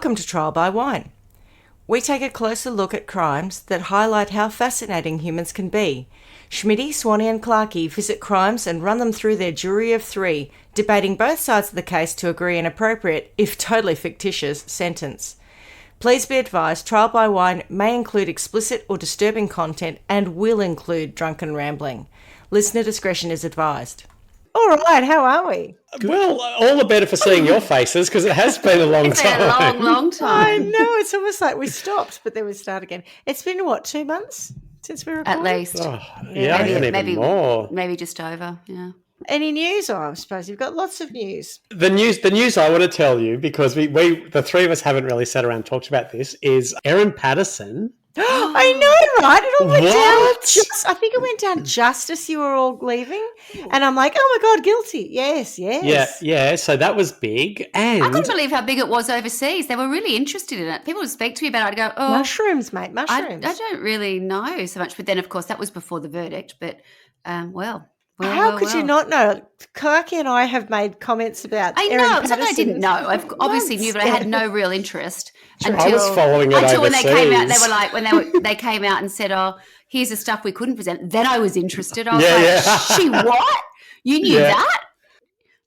Welcome to Trial by Wine. We take a closer look at crimes that highlight how fascinating humans can be. Schmidty, Swanee and Clarkey visit crimes and run them through their jury of three, debating both sides of the case to agree an appropriate, if totally fictitious, sentence. Please be advised, Trial by Wine may include explicit or disturbing content and will include drunken rambling. Listener discretion is advised. All right, how are we? Well, all the better for seeing your faces because it has been a long time. It's been a long time. I know, it's almost like we stopped, but then we start again. It's been, 2 months since we recorded? At least. Oh, yeah, I reckon even more. Maybe just over, yeah. Any news? I suppose you've got lots of news. The news I want to tell you, because we the three of us haven't really sat around and talked about this, is Erin Patterson. I know, right? It all went What? down. I think it went down just as you were all leaving, and I'm like, oh my god, guilty! Yes. Yeah. So that was big, and I couldn't believe how big it was overseas. They were really interested in it. People would speak to me about it. I'd go, oh, mushrooms, mate, mushrooms. I don't really know so much. But then, of course, that was before the verdict. But How could you not know? Clarky and I have made comments about. I Erin know. It's not that I Patterson didn't know. I obviously knew, but I had no real interest until I was following it when they came out. overseas. They were like when they came out and said, "Oh, here's the stuff we couldn't present." Then I was interested. I was like, "She what? You knew that?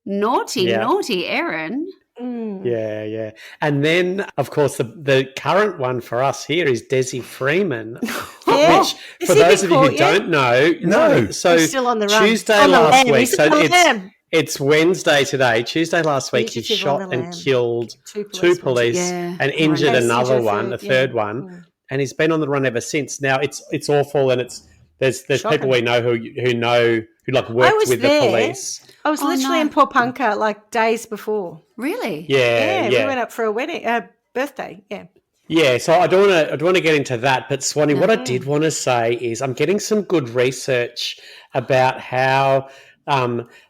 Naughty, Erin." Yeah. And then, of course, the current one for us here is Desi Freeman, which, for those of you who don't know, so he's still on the run. Tuesday on last the week, so it's it's Wednesday today. Tuesday last week, he Fugitive on shot the and lam. killed Two police and injured another one, a third one, and he's been on the run ever since. Now it's awful, and there's people we know who like worked with the police. I was literally in Popunka like days before. Really? Yeah. We went up for a wedding, birthday. Yeah. Yeah, so I don't want to get into that, but Swanee, what I did want to say is I'm getting some good research about how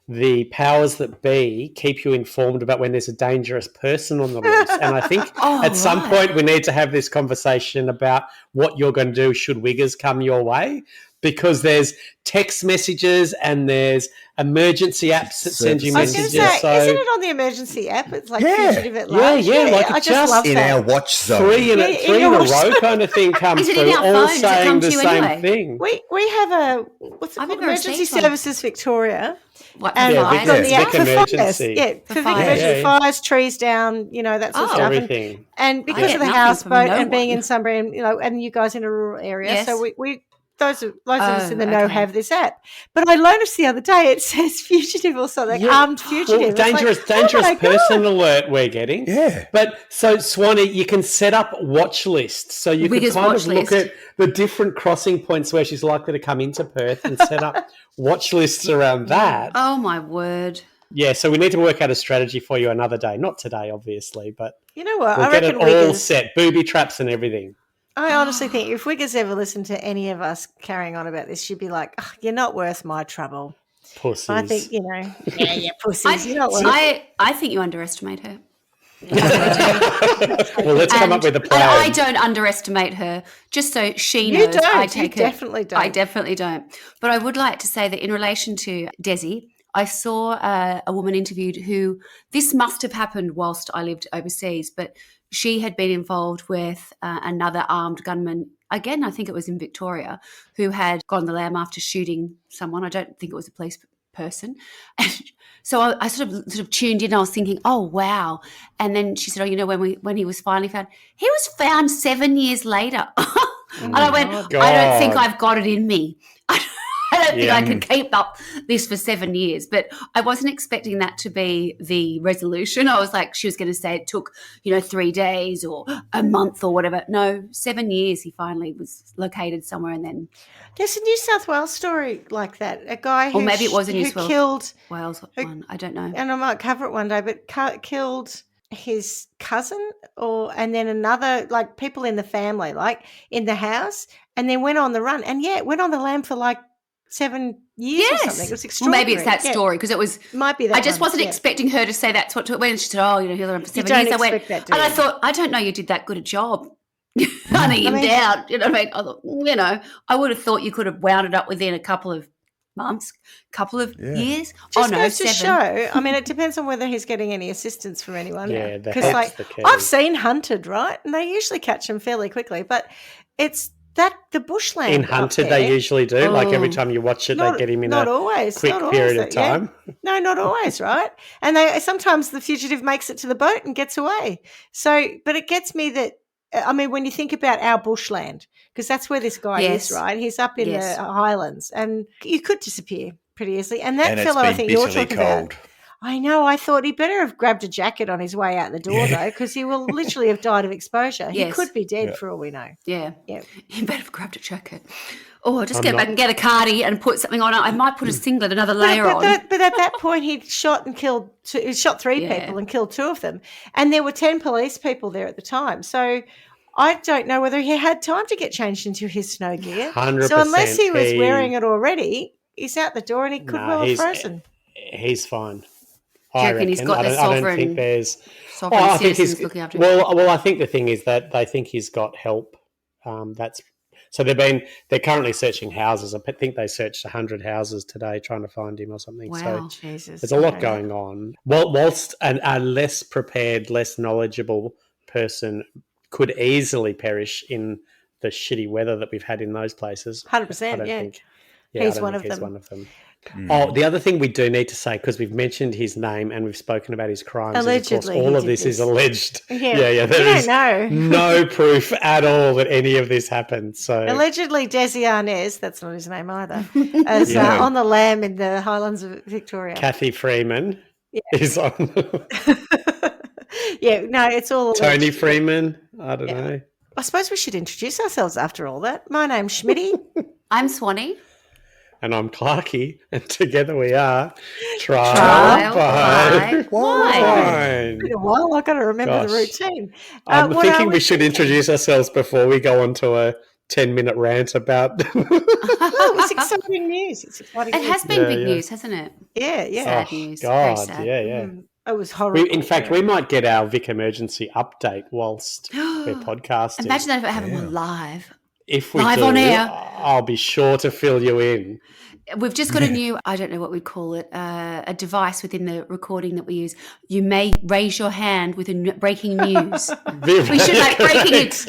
the powers that be keep you informed about when there's a dangerous person on the loose. And I think at some point we need to have this conversation about what you're going to do should Wiggers come your way, because there's text messages and there's emergency apps that send you messages. I was going to say, isn't it on the emergency app? It's like Fugitive at Large. Like I just love in that. our watch zone. Three in a row kind of thing comes Is it through, in our all phones? It saying comes the to you same anyway? thing. We have what's it I've called? never Emergency received one. Services Victoria. What? And Yeah, I've Vic- got the app Vic for fires. emergency. Yeah, for Vic fires. emergency fires, trees down, that sort of stuff. Everything. And because get of the nothing from houseboat no and being one. in Sunbury, and you guys in a rural area, Yes. so we those of us in the know okay. have this app. But I noticed the other day it says fugitive or something, armed fugitive. Well, It's dangerous like, oh my person God. alert we're getting. Yeah. But so, Swanee, you can set up watch lists. So you can Wiggers kind watch of look list. at the different crossing points where she's likely to come into Perth and set up watch lists around that. Oh my word! Yeah, so we need to work out a strategy for you another day. Not today, obviously, but You know what? we'll I get reckon it all Wiggers. set, booby traps and everything. I honestly think if Wiggers ever listened to any of us carrying on about this, she'd be like, "Oh, you're not worth my trouble." Pussies. I think, pussies. You're not worth I think you underestimate her. Well, let's come up with a And plan. I don't underestimate her, just so she You knows. don't. I You take definitely don't. I definitely don't. But I would like to say that in relation to Desi, I saw a woman interviewed who, this must have happened whilst I lived overseas, but she had been involved with another armed gunman. Again, I think it was in Victoria, who had gone the lam after shooting someone. I don't think it was a police person. And so I sort of tuned in. I was thinking, oh, wow. And then she said, when he was finally found, he was found 7 years later. And I went, I don't think I've got it in me. I don't think I could keep up this for 7 years, but I wasn't expecting that to be the resolution. I was like, she was going to say it took, 3 days or a month or whatever. No, 7 years he finally was located somewhere, and then There's a New South Wales story like that. A guy who or maybe it was a New who South killed, Wales one. I don't know. and I might cover it one day, but killed his cousin and then another, like people in the family, like in the house, and then went on the run. And went on the lam for like 7 years or something. It was Well, extraordinary. maybe it's that story, because it was. Might be that I just one, wasn't expecting her to say that's what. When she said, "Oh, he was around for 7 don't years," I went, expect that, do and I you? thought, I don't know, you did that good a job. Hunting him down. You know what I mean? I thought, I would have thought you could have wound it up within a couple of months, couple of years. Just goes to 7. show. I mean, it depends on whether he's getting any assistance from anyone. Yeah, the because help's the key. I've seen hunted, right, and they usually catch them fairly quickly. But it's that the bushland In up hunted, there, they usually do. Like every time you watch it, they get him in a quick period of time. No, not always, right? And sometimes the fugitive makes it to the boat and gets away. So, but it gets me that. I mean, when you think about our bushland, because that's where this guy is, right? He's up in the highlands, and you could disappear pretty easily. And that fellow, I think you're talking about. I know. I thought he better have grabbed a jacket on his way out the door, though, because he will literally have died of exposure. He could be dead for all we know. Yeah. He better have grabbed a jacket. Oh, I'll just back and get a cardi and put something on it. I might put a singlet, another layer on. But at that point, he'd shot and killed he shot 3 people and killed 2 of them. And there were 10 police people there at the time. So I don't know whether he had time to get changed into his snow gear. 100%. So unless he was wearing it already, he's out the door and he could well have frozen. He's fine. I reckon he's got the sovereign. I don't think there's. I think he's looking after him. Well, I think the thing is that they think he's got help. So they're currently searching houses. I think they searched 100 houses today trying to find him or something. Wow, so Jesus. There's a lot going on. Whilst a less prepared, less knowledgeable person could easily perish in the shitty weather that we've had in those places. 100%, He's one of them. Oh, the other thing we do need to say, because we've mentioned his name and we've spoken about his crimes, allegedly, is, of course, all of this is alleged. Yeah. There is no proof at all that any of this happened. So allegedly, Desi Arnaz, that's not his name either, as on the lam in the Highlands of Victoria. Kathy Freeman is on. It's all alleged. Tony Freeman. I don't know. I suppose we should introduce ourselves after all that. My name's Schmidty. I'm Swanee. And I'm Clarky, and together we are Trial by Wine. It's been a while. I've got to remember the routine. I'm thinking we should introduce ourselves before we go on to a 10-minute rant about... It's exciting news. It has been big news, hasn't it? Yeah. Sad news. God, sad. yeah. It was horrible. In fact, we might get our Vic Emergency update whilst we're podcasting. Imagine that if it happened live. If we live do, on air. I'll be sure to fill you in. We've just got a new, I don't know what we'd call it, a device within the recording that we use. You may raise your hand with breaking news. We should breaking news.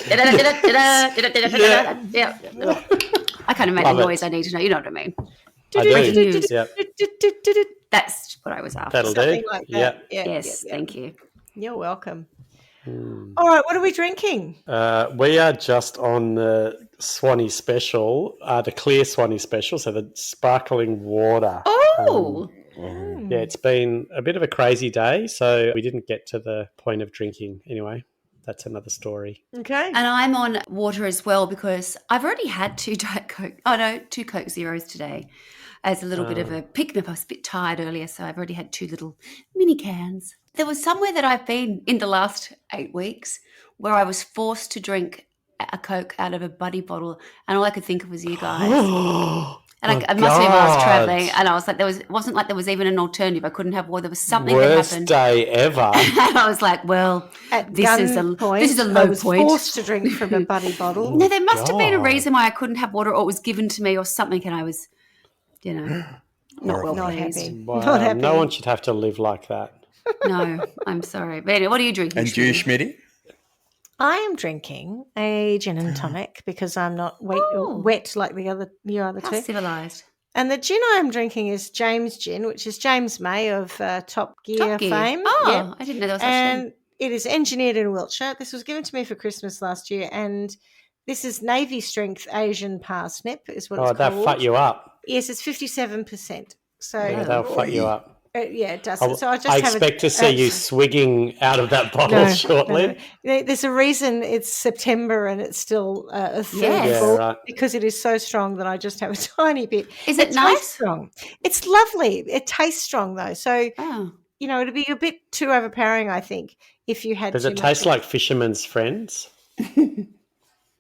I can't imagine the noise I need to know. You know what I mean? I do. Yep. That's what I was after. That'll Something do. like that. Yes, thank you. You're welcome. All right, what are we drinking? We are just on the Swanee special, the clear Swanee special, so the sparkling water. Oh! Yeah, it's been a bit of a crazy day, so we didn't get to the point of drinking. Anyway, that's another story. Okay. And I'm on water as well because I've already had 2 Diet Coke. Oh, no, 2 Coke Zeros today as a little bit of a pick-me-up. I was a bit tired earlier, so I've already had 2 little mini cans. There was somewhere that I've been in the last 8 weeks where I was forced to drink a Coke out of a buddy bottle, and all I could think of was you guys. And I must have been when I was traveling, and I was like, it wasn't like there was even an alternative. I couldn't have water. There was something that happened. Worst day ever. And I was like, well, this is a low point. Forced to drink from a buddy bottle. No, there must have been a reason why I couldn't have water, or it was given to me, or something, and I was, not pleased. Wow, Not happy. No one should have to live like that. No, I'm sorry. But anyway, what are you drinking? And you, Schmidty? I am drinking a gin and tonic because I'm not wet like the other How two. civilised. And the gin I am drinking is James Gin, which is James May of Top Gear fame. Oh, Yep. I didn't know there was such a And thing. it is engineered in Wiltshire. This was given to me for Christmas last year, and this is Navy Strength Asian Parsnip is what it's called. That'll fuck you up. Yes, it's 57%. So That'll fuck you up. It does. So I expect to see you swigging out of that bottle shortly. No. There's a reason it's September and it's still a third Yes. full, right. because it is so strong that I just have a tiny bit. Is it It's nice? tastes strong. It's lovely. It tastes strong though. So, Oh. it'd be a bit too overpowering, I think, if you had Does too it much taste of like Fisherman's Friends? No,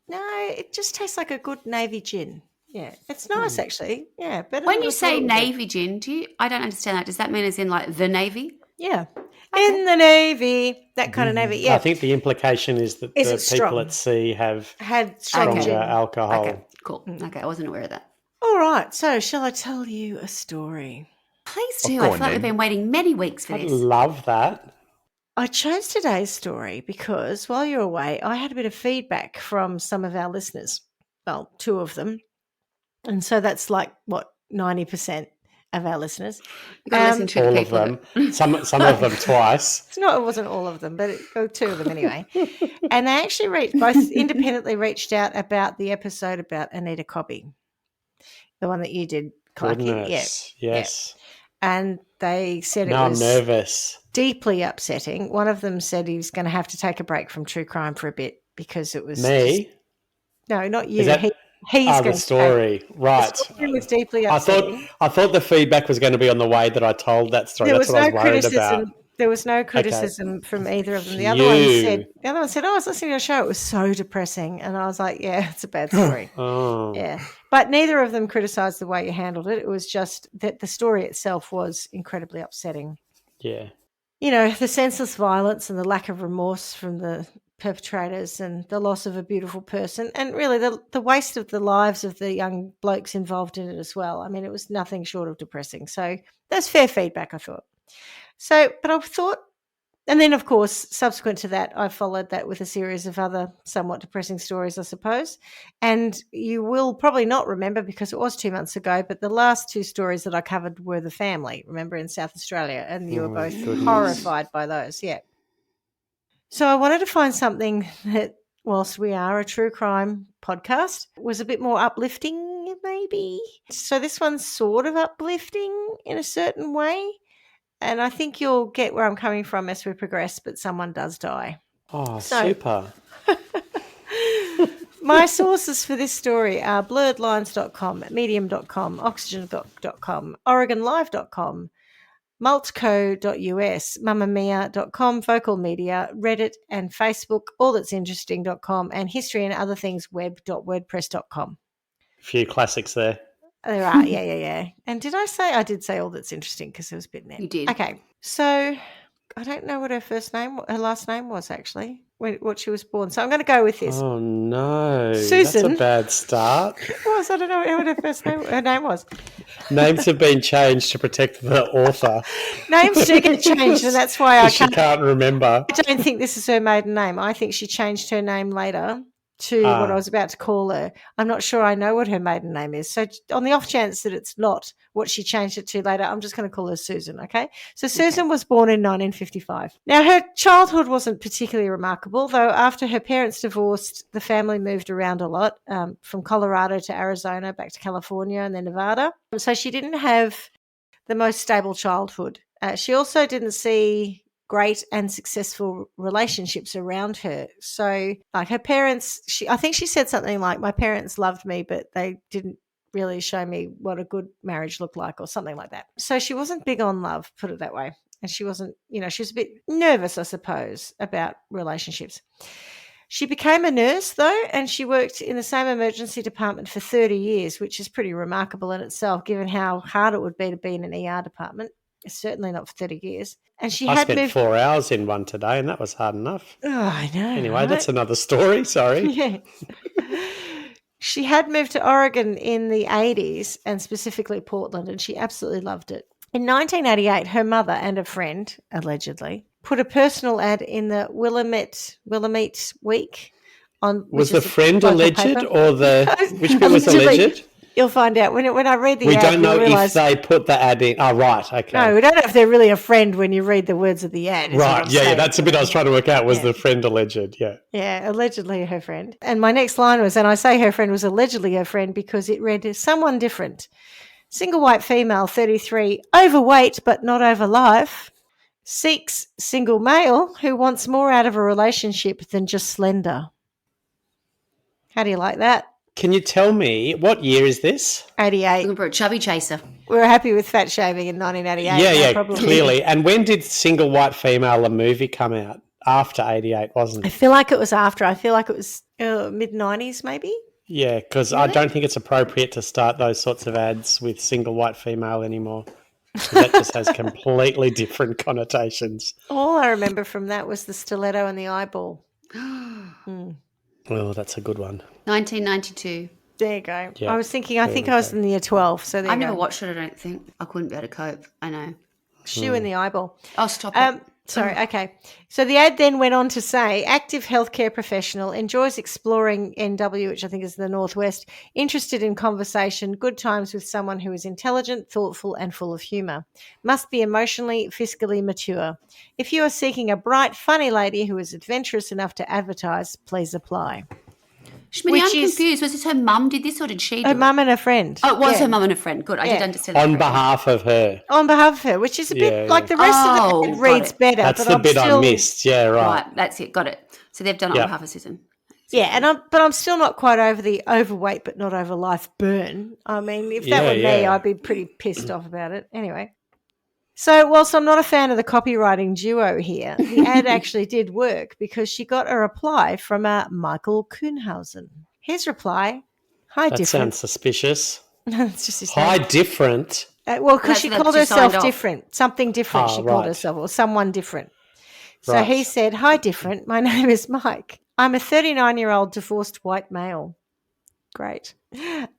it just tastes like a good Navy gin. Yeah, it's nice actually. Yeah, better When than you I say thought it would be. Navy gin, I don't understand that. Does that mean as in like the Navy? Yeah, in the Navy, that kind of Navy. Yeah, I think the implication is that Is the it strong? people at sea have had strong stronger gin. alcohol. Okay, cool. Okay, I wasn't aware of that. All right, so shall I tell you a story? Please Oh, do. go I on feel like we've then. been waiting many weeks for I this. love that. I chose today's story because while you're away, I had a bit of feedback from some of our listeners. Well, two of them. And so that's like, 90% of our listeners. You've got to listen to the All of people. them. Some of them twice. It wasn't all of them, but two of them anyway. And they actually both independently reached out about the episode about Anita Cobby, the one that you did, Clarky. Goodness. Yeah. Yes. And they said Now it I'm was nervous. deeply upsetting. One of them said he was going to have to take a break from true crime for a bit because it was Me? no, not you. Is that He's the going story? to Right. The story was deeply I upsetting. thought the feedback was going to be on the way that I told that story. There That's was what I no was worried criticism. about. There was no criticism from either of them. The other Phew. one said, "Oh, I was listening to your show. It was so depressing." And I was like, "Yeah, it's a bad story." Oh. Yeah. But neither of them criticised the way you handled it. It was just that the story itself was incredibly upsetting. Yeah. You know, the senseless violence and the lack of remorse from the perpetrators and the loss of a beautiful person and really the waste of the lives of the young blokes involved in it as well. I mean, it was nothing short of depressing. So that's fair feedback, I thought. So, but I thought, and then of course, subsequent to that, I followed that with a series of other somewhat depressing stories, I suppose. And you will probably not remember because it was 2 months ago, but the last two stories that I covered were the family, remember, in South Australia. And you were Oh, both goodness. horrified by those. Yeah. So I wanted to find something that, whilst we are a true crime podcast, was a bit more uplifting, maybe. So this one's sort of uplifting in a certain way. And I think you'll get where I'm coming from as we progress, but someone does die. Oh, So- super. My sources for this story are blurredlines.com, medium.com, oxygen.com, oregonlive.com, maltco.us, mamamia.com, vocal media, Reddit and Facebook, allthat'sinteresting.com, and history and other things web.wordpress.com. A few classics there. There are, yeah. And did I say? I did say all that's interesting because there was a bit in there. You did. Okay, so I don't know what her last name was actually, what she was born. So I'm going to go with this. Oh, no. Susan. That's a bad start. It was. I don't know what her name was. Names have been changed to protect the author. Names do get changed, and that's why I She can't remember. I don't think this is her maiden name. I think she changed her name later to what I was about to call her. I'm not sure I know what her maiden name is. So on the off chance that it's not what she changed it to later, I'm just going to call her Susan, okay? So Susan was born in 1955. Now, her childhood wasn't particularly remarkable, though after her parents divorced, the family moved around a lot, from Colorado to Arizona, back to California and then Nevada. So she didn't have the most stable childhood. She also didn't see great and successful relationships around her. So like her parents, I think she said something like, my parents loved me, but they didn't really show me what a good marriage looked like or something like that. So she wasn't big on love, put it that way. And she wasn't, she was a bit nervous, I suppose, about relationships. She became a nurse, though, and she worked in the same emergency department for 30 years, which is pretty remarkable in itself, given how hard it would be to be in an ER department. Certainly not for 30 years. And she I had spent moved 4 hours in one today, and that was hard enough. Oh, I know. Anyway, right? that's another story. Sorry. Yeah. She had moved to Oregon in the 80s and specifically Portland, and she absolutely loved it. In 1988, her mother and a friend, allegedly, put a personal ad in the Willamette Week. Was the friend local alleged paper. or which bit was Allegedly. alleged? You'll find out when I read the We ad. don't know you'll realise, if they put the ad in. Oh, right. Okay. No, we don't know if they're really a friend when you read the words of the ad. is what Right. I'm Yeah, saying. that's the bit I was trying to work out. Was Yeah. the friend alleged? Yeah. Yeah, allegedly her friend. And my next line was, and I say her friend was allegedly her friend because it read, someone different. Single white female, 33, overweight but not over life, seeks single male who wants more out of a relationship than just slender. How do you like that? Can you tell me what year is this? 88. Looking for a chubby chaser. We were happy with fat shaving in 1988. Yeah, no problem. clearly. And when did Single White Female, a movie, come out? After 88, wasn't I it? feel like it was after. I feel like it was mid-90s maybe. Yeah, because I don't think it's appropriate to start those sorts of ads with Single White Female anymore. 'Cause that just has completely different connotations. All I remember from that was the stiletto and the eyeball. Oh, that's a good one. 1992. There you go. Yeah, I was thinking, I there think we I was go. in the year 12. So there I you never go. watched it, I don't think. I couldn't be able to cope. I know. Shoe in the eyeball. Oh, stop it. Sorry, okay. So the ad then went on to say, active healthcare professional, enjoys exploring NW, which I think is the Northwest, interested in conversation, good times with someone who is intelligent, thoughtful, and full of humour. Must be emotionally, fiscally mature. If you are seeking a bright, funny lady who is adventurous enough to advertise, please apply. Schmidty, Which I'm is confused. Was it her mum did this or did she do her it? mum and a friend. Oh, it was Yeah. her mum and a friend. Good. I did Yeah. understand that On correctly. behalf of her. On behalf of her, which is a bit Yeah, like yeah. the rest of Oh, the ad got reads it. better. That's but the I'm bit still, I missed. Yeah, right. Right, that's it. Got it. So they've done it on Yep. behalf of Susan. Yeah, but I'm still not quite over the overweight but not over life burn. I mean, if that Yeah, were me, yeah. I'd be pretty pissed off about it. Anyway. So whilst I'm not a fan of the copywriting duo here, the ad actually did work because she got a reply from Michael Kuhnhausen. His reply, hi, That different. sounds suspicious. It's just his Hi, name. different. Well, because That's she what called she signed herself off. different. Something different she called Right. herself, or someone different. So Right. he said, hi, different. My name is Mike. I'm a 39-year-old divorced white male. Great.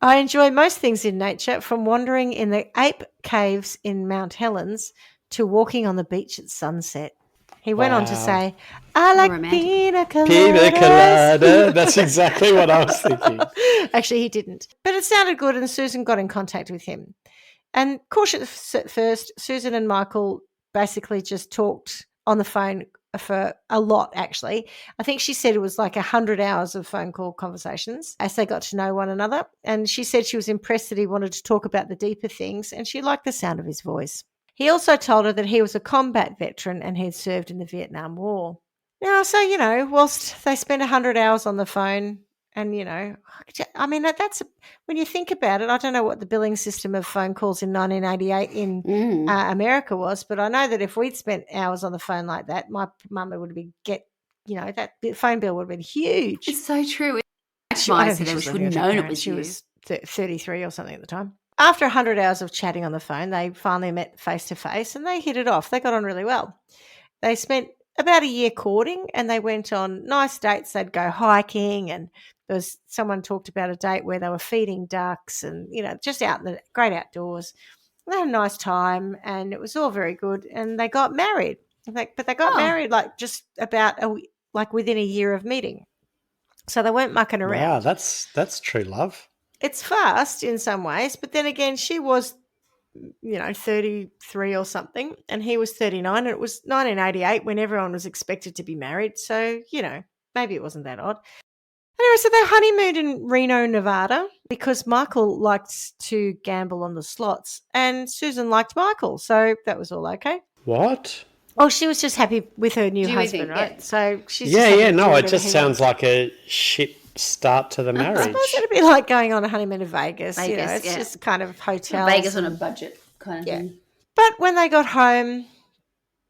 I enjoy most things in nature, from wandering in the ape caves in Mount Helens to walking on the beach at sunset. He went on to Wow. say, I like romantic. pina coladas. Pina colada. That's exactly what I was thinking. Actually, he didn't. But it sounded good, and Susan got in contact with him. And cautious at first, Susan and Michael basically just talked on the phone for a lot, actually. I think she said it was like 100 hours of phone call conversations as they got to know one another. And she said she was impressed that he wanted to talk about the deeper things, and she liked the sound of his voice. He also told her that he was a combat veteran and had served in the Vietnam War. Now, so, whilst they spent 100 hours on the phone, and, I mean, that's when you think about it, I don't know what the billing system of phone calls in 1988 in America was, but I know that if we'd spent hours on the phone like that, my mum would that phone bill would have been huge. It's so true. I don't Nice, think so she they was should living have with her known it parents. was She you. was 33 or something at the time. After 100 hours of chatting on the phone, they finally met face to face and they hit it off. They got on really well. They spent about a year courting and they went on nice dates. They'd go hiking, and there was someone talked about a date where they were feeding ducks and, just out in the great outdoors. They had a nice time and it was all very good, and they got married. But they got married like just about within a year of meeting. So they weren't mucking around. Wow, that's true love. It's fast in some ways, but then again, she was 33 or something, and he was 39, and it was 1988 when everyone was expected to be married. So, maybe it wasn't that odd. Anyway, so they honeymooned in Reno, Nevada, because Michael liked to gamble on the slots and Susan liked Michael. So that was all okay. What? Oh, she was just happy with her new Do you husband, think? right? Yeah. So she's just happy to do No, it whatever just he sounds wants. like a shit start to the I marriage. suppose it'd be like going on a honeymoon to Vegas. Vegas, It's yeah. just kind of hotels. Vegas on a budget kind of thing. But when they got home,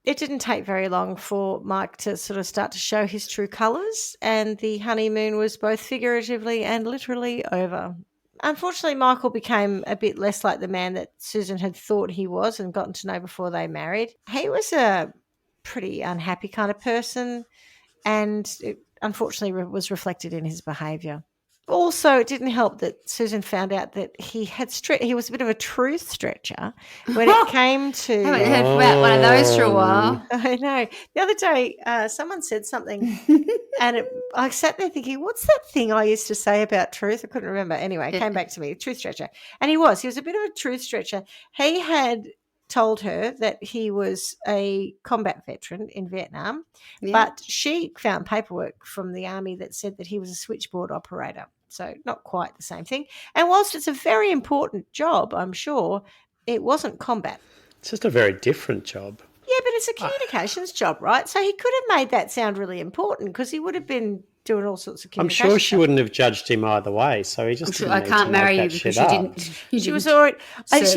it didn't take very long for Mike to sort of start to show his true colours, and the honeymoon was both figuratively and literally over. Unfortunately, Michael became a bit less like the man that Susan had thought he was and gotten to know before they married. He was a pretty unhappy kind of person, and it unfortunately was reflected in his behaviour. Also, it didn't help that Susan found out that he was a bit of a truth stretcher when it came to. I haven't heard about one of those for a while. I know. The other day, someone said something, and I sat there thinking, "What's that thing I used to say about truth?" I couldn't remember. Anyway, it came back to me. Truth stretcher, and he was a bit of a truth stretcher. He had told her that he was a combat veteran in Vietnam, but she found paperwork from the army that said that he was a switchboard operator. So not quite the same thing. And whilst it's a very important job, I'm sure, it wasn't combat. It's just a very different job. Yeah, but it's a communications job, right? So he could have made that sound really important because he would have been doing all sorts of I'm communication. sure she wouldn't have judged him either way, so he just didn't I need can't to marry make you that because shit you up. didn't. She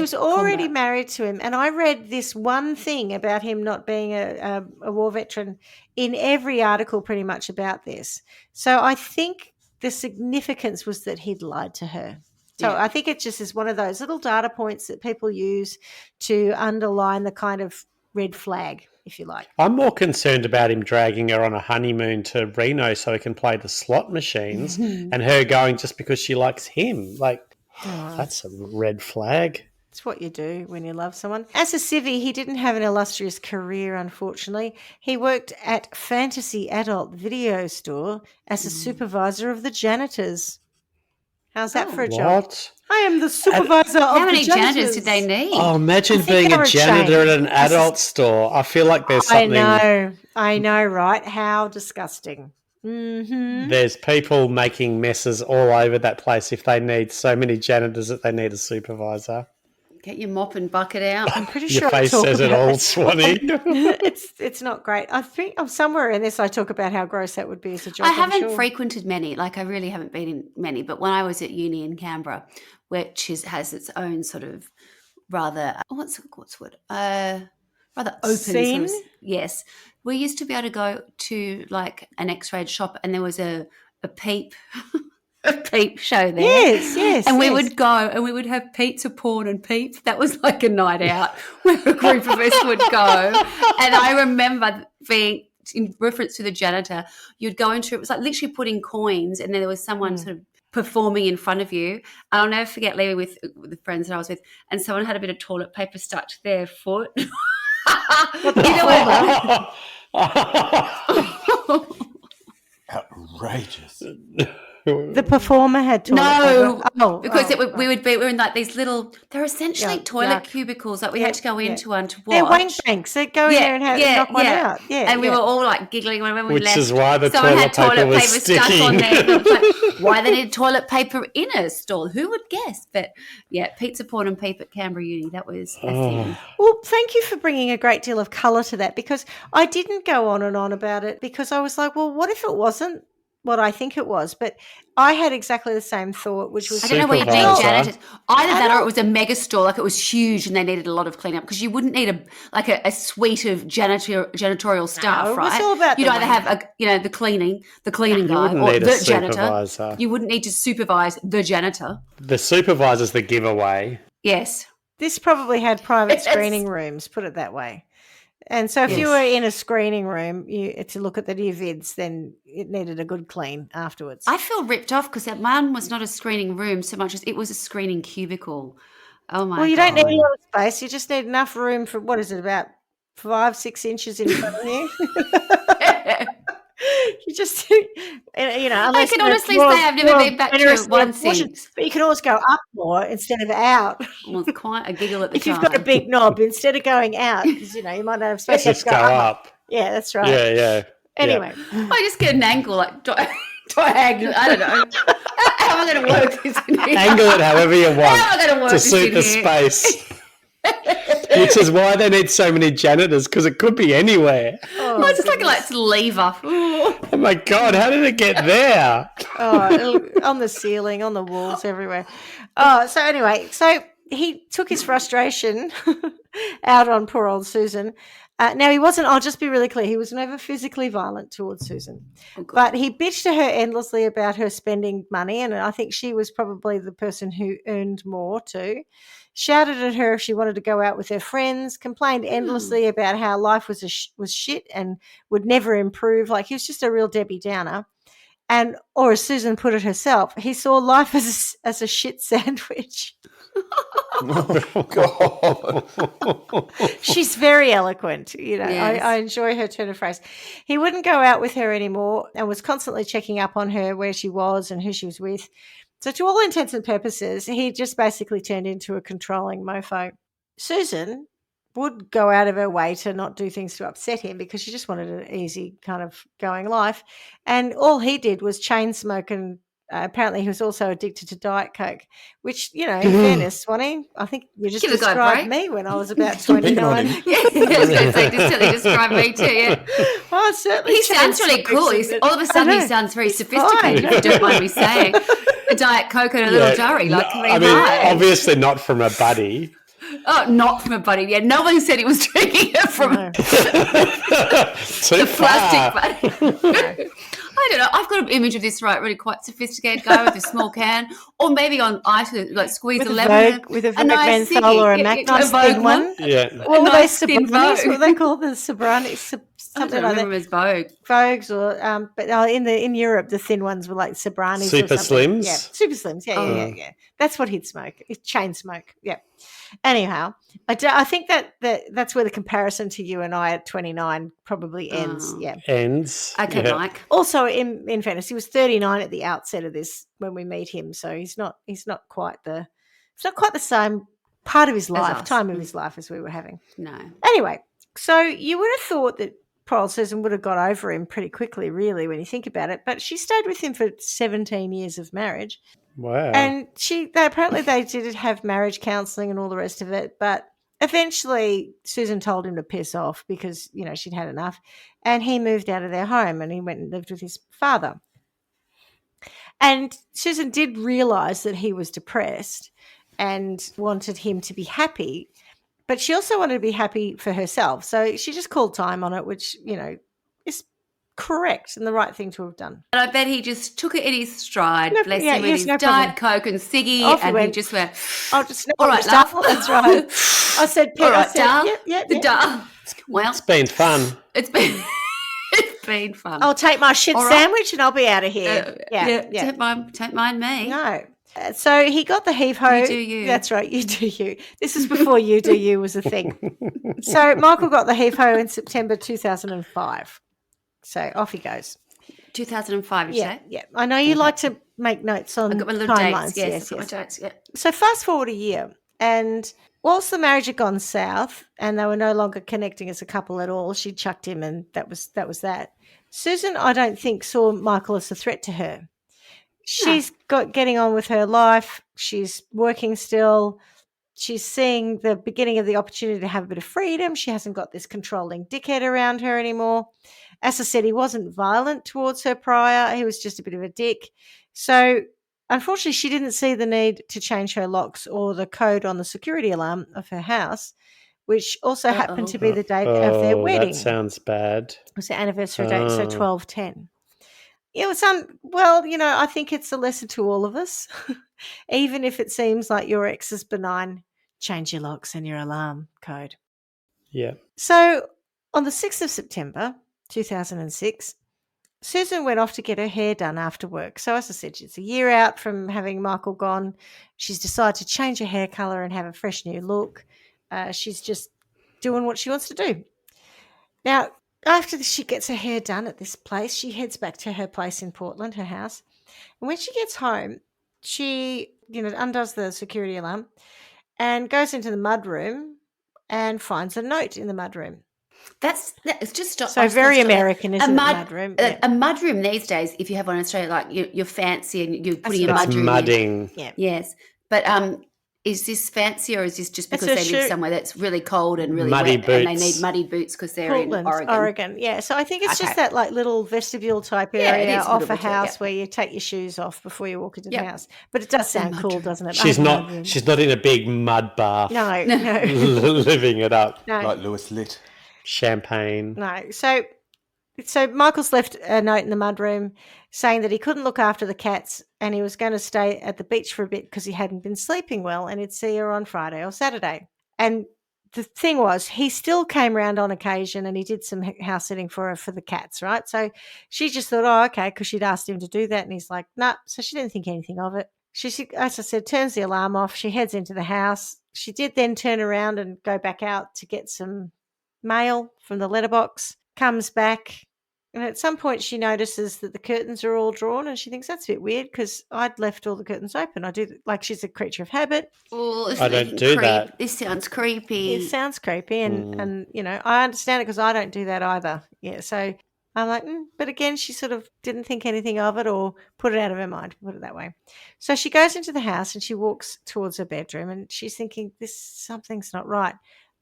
was serve already combat. married to him, and I read this one thing about him not being a war veteran in every article pretty much about this. So I think the significance was that he'd lied to her. So I think it just is one of those little data points that people use to underline the kind of red flag, if you like. I'm more concerned about him dragging her on a honeymoon to Reno so he can play the slot machines and her going just because she likes him. Like, that's a red flag. It's what you do when you love someone. As a civvy, he didn't have an illustrious career, unfortunately. He worked at Fantasy Adult Video Store as a supervisor of the janitors. How's that for a job? What? I am the supervisor of How the many janitors. janitors did they need? Oh, imagine think being they a were janitor chained. at an adult store. I feel like there's something. I know, right? How disgusting. Mm-hmm. There's people making messes all over that place if they need so many janitors that they need a supervisor. Get your mop and bucket out. I'm pretty Your sure face I talk says it about all, Swanee. it's not great. I think somewhere in this I talk about how gross that would be as a job. I I'm haven't sure. frequented many. Like I really haven't been in many. But when I was at uni in Canberra, which has its own sort of rather what's the word? Rather open Scene? sort of, yes. We used to be able to go to like an X-rayed shop, and there was a peep a peep show there. Yes. And we would go and we would have pizza, porn and peep. That was like a night out where a group of us would go. And I remember being, in reference to the janitor, you'd go into, it was like literally putting coins, and then there was someone sort of performing in front of you. I'll never forget leaving with the friends that I was with, and someone had a bit of toilet paper stuck to their foot. Outrageous. The performer had toilet No, paper. because we would be, we were in like these little, they're essentially Yeah, toilet yuck. cubicles that we had to go into and to watch. They're wank banks. They go in there and knock one out. Yeah, and we were all like giggling when we Which left. is why the Someone toilet had paper was stuck on sticking. there. And it was like, why they need toilet paper in a stall? Who would guess? But yeah, pizza, porn and peep at Canberra Uni. That was a thing. Well, thank you for bringing a great deal of colour to that, because I didn't go on and on about it because I was like, well, what if it wasn't what I think it was? But I had exactly the same thought, which was I don't know where you Supervisor. need janitors. Either that or it was a mega store, like it was huge and they needed a lot of cleanup, because you wouldn't need a suite of janitorial staff, No, it was right? all about You'd the either have the cleaning You guy wouldn't or need a the janitor. supervisor. You wouldn't need to supervise the janitor. The supervisor's the giveaway. Yes. this probably had private Yes. screening rooms, put it that way. And so if you Yes. were in a screening room to look at the new vids, then it needed a good clean afterwards. I feel ripped off because that mine was not a screening room so much as it was a screening cubicle. Oh my well, you God. don't need a lot of space. You just need enough room for, what is it, about 5-6 inches in front of you? You just, unless can you're honestly more- say I've never more been back to generously one apportioned. since. But you can always go up more instead of out. Well, it's quite a giggle at the If time. you've got a big knob, instead of going out, because, you might not have space. you have Just to go up. Yeah, that's right. Yeah. Anyway, I just get an angle, like diagonal. I don't know. How am I going to work this in here? Angle it however you How am I want going to work to this suit in the here? space. Which is why they need so many janitors, because it could be anywhere. oh, Well, it's just like it's a lever. Ooh. Oh my God, how did it get there? on the ceiling, on the walls, everywhere. So anyway, he took his frustration out on poor old Susan. Now, he wasn't, I'll just be really clear, he was never physically violent towards Susan. Oh, God. But he bitched to her endlessly about her spending money, and I think she was probably the person who earned more too. Shouted at her if she wanted to go out with her friends, complained endlessly about how life was shit and would never improve. Like, he was just a real Debbie Downer. And, or as Susan put it herself, he saw life as a shit sandwich. God. She's very eloquent, Yes. I enjoy her turn of phrase. He wouldn't go out with her anymore and was constantly checking up on her, where she was and who she was with. So to all intents and purposes, he just basically turned into a controlling mofo. Susan would go out of her way to not do things to upset him because she just wanted an easy kind of going life. And all he did was chain smoke, and apparently he was also addicted to Diet Coke, which, in fairness, Swanee, I think you just Give a guy a described break. me when I was about Picking on 29. him. Yeah, I was going to say, just totally describe me too. Yeah. Oh, certainly. He sounds really cool. All of a sudden, he sounds very sophisticated. fine. If you don't mind me saying, a Diet Coke and a little durry, like I mean, hi. obviously not from a buddy. Oh, not from a buddy. Yeah, no one said he was drinking it from No. Too the far. plastic buddy. I don't know. I've got an image of this really quite sophisticated guy with a small can, or maybe on ice, like squeeze with a a lemon, Vogue, with a a Vogue nice menthol ciggy. or a Yeah, Mac, yeah, nice Vogue thin one. Yeah. What were they? nice thin Sobranis? Vogue. What they call the Sobranis? I Something don't like remember that. his Vogue. Vogues or but in Europe the thin ones were like Sobranis Super or something. Slims? Yeah, Super Slims. Yeah. That's what he'd smoke. It's chain smoke. Yeah. Anyhow, I think that's where the comparison to you and I at 29 probably ends. Oh. Yeah. Ends. Okay, Yeah. Mike. Also, in fairness, he was 39 at the outset of this when we meet him, so he's not quite the same part of his life, us. time of his life as we were having. No. Anyway, so you would have thought that poor old Susan would have got over him pretty quickly, really, when you think about it. But she stayed with him for 17 years of marriage. Wow. And apparently they did have marriage counselling and all the rest of it. But eventually Susan told him to piss off because, she'd had enough. And he moved out of their home and he went and lived with his father. And Susan did realise that he was depressed and wanted him to be happy. But she also wanted to be happy for herself. So she just called time on it, which, is correct and the right thing to have done. And I bet he just took it in his stride, bless him, with his no Diet Coke and ciggy, Off he and went. he just went, I'll just all right, love. That's right. I said, all right, I said, Dal. Yep. Well, It's been fun. it's been fun. I'll take my shit All right. sandwich and I'll be out of here. Yeah. Don't mind me. No. So he got the heave-ho. You do you. That's right, you do you. This is before you do you was a thing. So Michael got the heave-ho in September 2005. So off he goes. 2005, you say? Yeah. I know you like to make notes on I've got my little timelines. dates. Yes, I've got my dates, yeah. So fast forward a year, and whilst the marriage had gone south and they were no longer connecting as a couple at all, she chucked him and that was that. Susan, I don't think, saw Michael as a threat to her. She's getting on with her life. She's working still. She's seeing the beginning of the opportunity to have a bit of freedom. She hasn't got this controlling dickhead around her anymore. As I said, he wasn't violent towards her prior. He was just a bit of a dick. So unfortunately, she didn't see the need to change her locks or the code on the security alarm of her house, which also happened to be the date of their wedding. That sounds bad. It was the anniversary date, so 12/10. It was I think it's a lesson to all of us. Even if it seems like your ex is benign, change your locks and your alarm code. Yeah. So on the 6th of September 2006, Susan went off to get her hair done after work. So as I said, she's a year out from having Michael gone. She's decided to change her hair colour and have a fresh new look. She's just doing what she wants to do. Now, after she gets her hair done at this place, she heads back to her place in Portland, her house. And when she gets home, she, undoes the security alarm and goes into the mudroom and finds a note in the mudroom. That's just stop. So very American, isn't it? Mudroom. Yeah. A mudroom these days, if you have one in Australia, like you're fancy and you're putting a It's mudroom mudding. Yeah. Yes, but is this fancy or is this just because they live somewhere that's really cold and really Muddy wet and they boots. need muddy boots because they're Portland, in Oregon. Yeah. So I think it's just Okay. that like little vestibule type Yeah, it area is a off little a bit, house yeah. where you take your shoes off before you walk into the Yep. house. But it does sound cool, doesn't it? She's Oh, not. mudroom. She's not in a big mud bath. No. Living it up. No. Like Lewis Litt. Champagne. No. So Michael's left a note in the mudroom saying that he couldn't look after the cats and he was going to stay at the beach for a bit because he hadn't been sleeping well and he'd see her on Friday or Saturday. And the thing was, he still came round on occasion and he did some house sitting for her for the cats, right? So she just thought, oh, okay, because she'd asked him to do that. And he's like, nah. So she didn't think anything of it. She, as I said, turns the alarm off. She heads into the house. She did then turn around and go back out to get some mail from the letterbox, comes back. And at some point she notices that the curtains are all drawn and she thinks that's a bit weird because I'd left all the curtains open. I do, like she's a creature of habit. Oh, I don't do that. This sounds creepy. It sounds creepy and I understand it because I don't do that either. Yeah, so I'm like, but again, she sort of didn't think anything of it or put it out of her mind, put it that way. So she goes into the house and she walks towards her bedroom and she's thinking something's not right.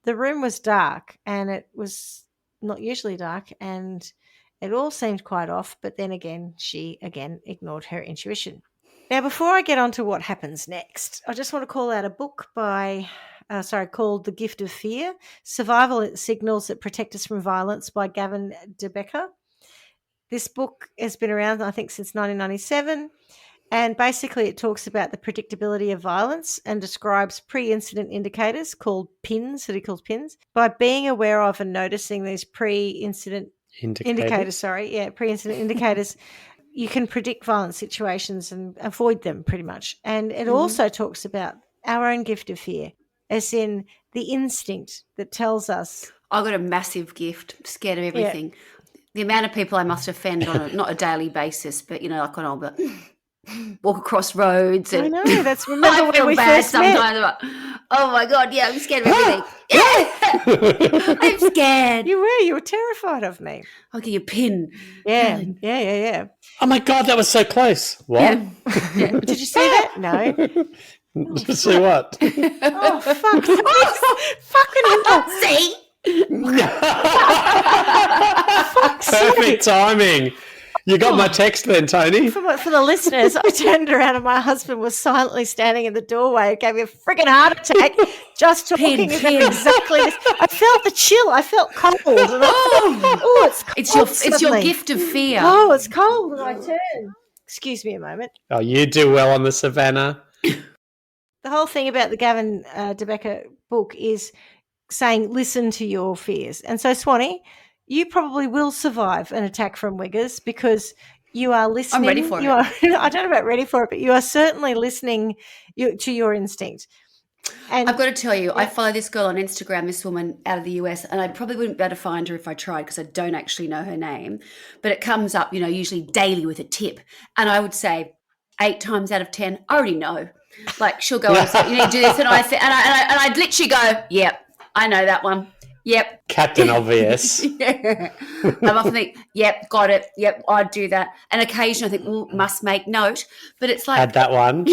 The room was dark and it was not usually dark and it all seemed quite off, but then again, she ignored her intuition. Now, before I get on to what happens next, I just want to call out a book called The Gift of Fear, Survival Signals That Protect Us from Violence by Gavin DeBecker. This book has been around, I think, since 1997. And basically it talks about the predictability of violence and describes pre-incident indicators called pins, that he calls pins. By being aware of and noticing these pre-incident indicators, pre-incident indicators, you can predict violent situations and avoid them pretty much. And it also talks about our own gift of fear, as in the instinct that tells us. I got a massive gift. I'm scared of everything. Yeah. The amount of people I must offend on not a daily basis, but like when I'll walk across roads. And I know, that's remember I feel when we bad first sometimes. met. Oh my God, yeah, I'm scared of everything. Yeah, I'm scared. You were terrified of me. I'll give you a pin. Yeah, yeah. Oh my God, that was so close. What? Yeah. Did you see that? No. See what? Oh, fuck. Fucking hell. Perfect timing. You got my text then, Tony. For the listeners, I turned around and my husband was silently standing in the doorway. It gave me a frigging heart attack just talking about exactly this. I felt the chill. I felt cold. And it's cold. It's your gift of fear. Oh, it's cold when I turn. Excuse me a moment. Oh, you do well on the savannah. The whole thing about the Gavin de Becker book is saying listen to your fears. And so, Swanee, you probably will survive an attack from Wiggers because you are listening. I'm ready for it. I don't know about ready for it, but you are certainly listening to your instinct. And I've got to tell you, I follow this girl on Instagram, this woman out of the US, and I probably wouldn't be able to find her if I tried because I don't actually know her name. But it comes up, usually daily with a tip. And I would say 8 times out of 10, I already know. Like she'll go and say, you need to do this, and I'd literally go, yep, I know that one. Yep. Captain Obvious. Yeah. I'm often think, yep, got it. Yep, I'd do that. And occasionally I think, must make note. But it's like Had that one.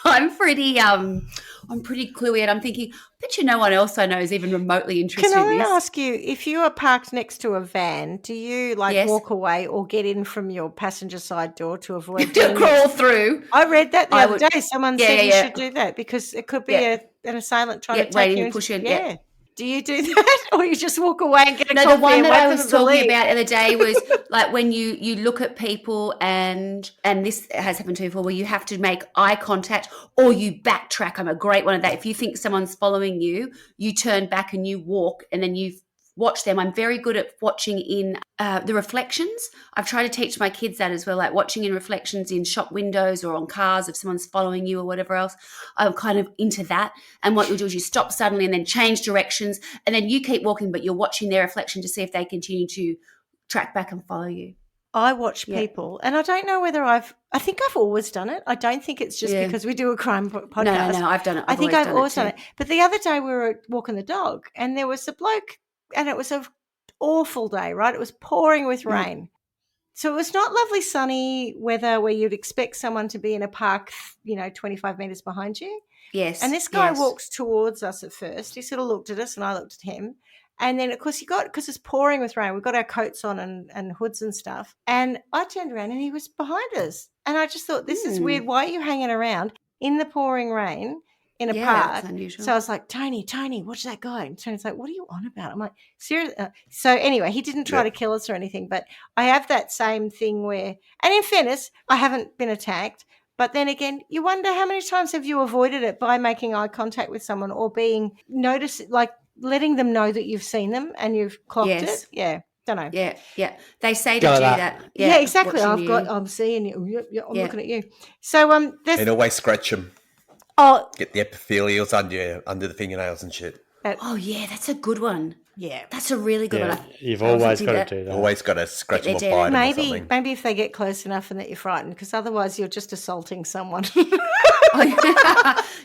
I'm pretty cluey, and I'm thinking, I bet you no one else I know is even remotely interested in this. Can I ask you, if you are parked next to a van, do you walk away or get in from your passenger side door to avoid crawl through? I read that the other day. Someone said you should do that because it could be an assailant trying to take you. Push in. Yeah. Do you do that, or you just walk away and get a coffee? No, the one that I was talking leave? about the other day was like when you look at people, and this has happened to me before, where you have to make eye contact or you backtrack. I'm a great one of that. If you think someone's following you, you turn back and you walk, and then you watch them. I'm very good at watching in the reflections. I've tried to teach my kids that as well, like watching in reflections in shop windows or on cars if someone's following you or whatever else. I'm kind of into that. And what you'll do is you stop suddenly and then change directions, and then you keep walking, but you're watching their reflection to see if they continue to track back and follow you. I watch people, and I don't know whether I think I've always done it. I don't think it's just because we do a crime podcast. No, I've done it. I think I've always done it. But the other day we were walking the dog, and there was a bloke, and it was an awful day, right? It was pouring with rain. So it was not lovely sunny weather where you'd expect someone to be in a park, 25 metres behind you. Yes. And this guy walks towards us at first. He sort of looked at us and I looked at him. And then, of course, because it's pouring with rain, we've got our coats on and hoods and stuff. And I turned around and he was behind us. And I just thought, this is weird. Why are you hanging around in the pouring rain in a park? That's unusual. So I was like, Tony, watch that guy. And Tony's like, what are you on about? I'm like, seriously? So anyway, he didn't try to kill us or anything. But I have that same thing where, and in fairness, I haven't been attacked. But then again, you wonder how many times have you avoided it by making eye contact with someone or being noticed, like letting them know that you've seen them and you've clocked it. Yeah. Don't know. Yeah. They say to do that. Yeah, exactly. I'm seeing you. I'm looking at you. So and always scratch them. Oh, get the epithelials under the fingernails and shit. That's a good one. Yeah, that's a really good one. You've always got to do that. Always got to scratch them or bite them or something. Maybe if they get close enough and that you're frightened, because otherwise you're just assaulting someone.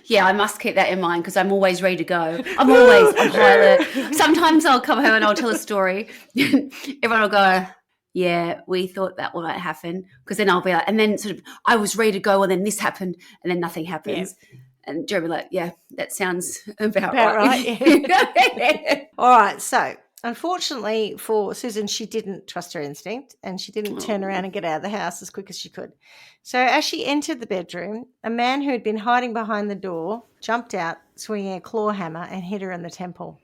Yeah, I must keep that in mind because I'm always ready to go. I'm always on high alert. Sometimes I'll come home and I'll tell a story. Everyone will go, yeah, we thought that might happen, because then I'll be like, and then sort of I was ready to go and then this happened and then nothing happens. Yeah. And Jeremy like, yeah, that sounds about right. Yeah. All right, so unfortunately for Susan, she didn't trust her instinct and she didn't turn around and get out of the house as quick as she could. So as she entered the bedroom, a man who had been hiding behind the door jumped out, swinging a claw hammer, and hit her in the temple.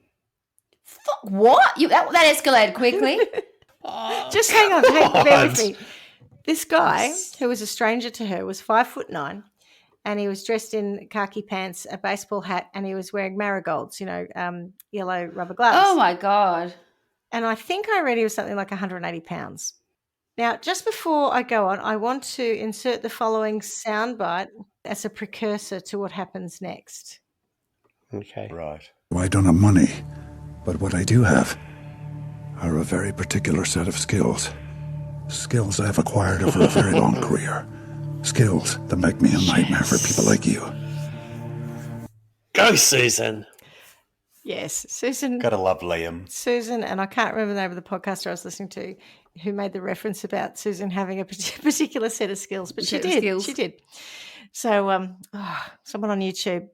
What? That escalated quickly. Just hang on, bear with me. This guy, who was a stranger to her, was 5'9", and he was dressed in khaki pants, a baseball hat, and he was wearing marigolds, yellow rubber gloves. Oh, my God. And I think I read he was something like 180 pounds. Now, just before I go on, I want to insert the following soundbite as a precursor to what happens next. Okay. Right. I don't have money, but what I do have are a very particular set of skills. Skills I've acquired over a very long career. Skills that make me a nightmare for people like you. Go, Susan. Yes, Susan. Gotta love Liam. Susan, and I can't remember the name of the podcaster I was listening to, who made the reference about Susan having a particular set of skills, but she did. She did. So, someone on YouTube.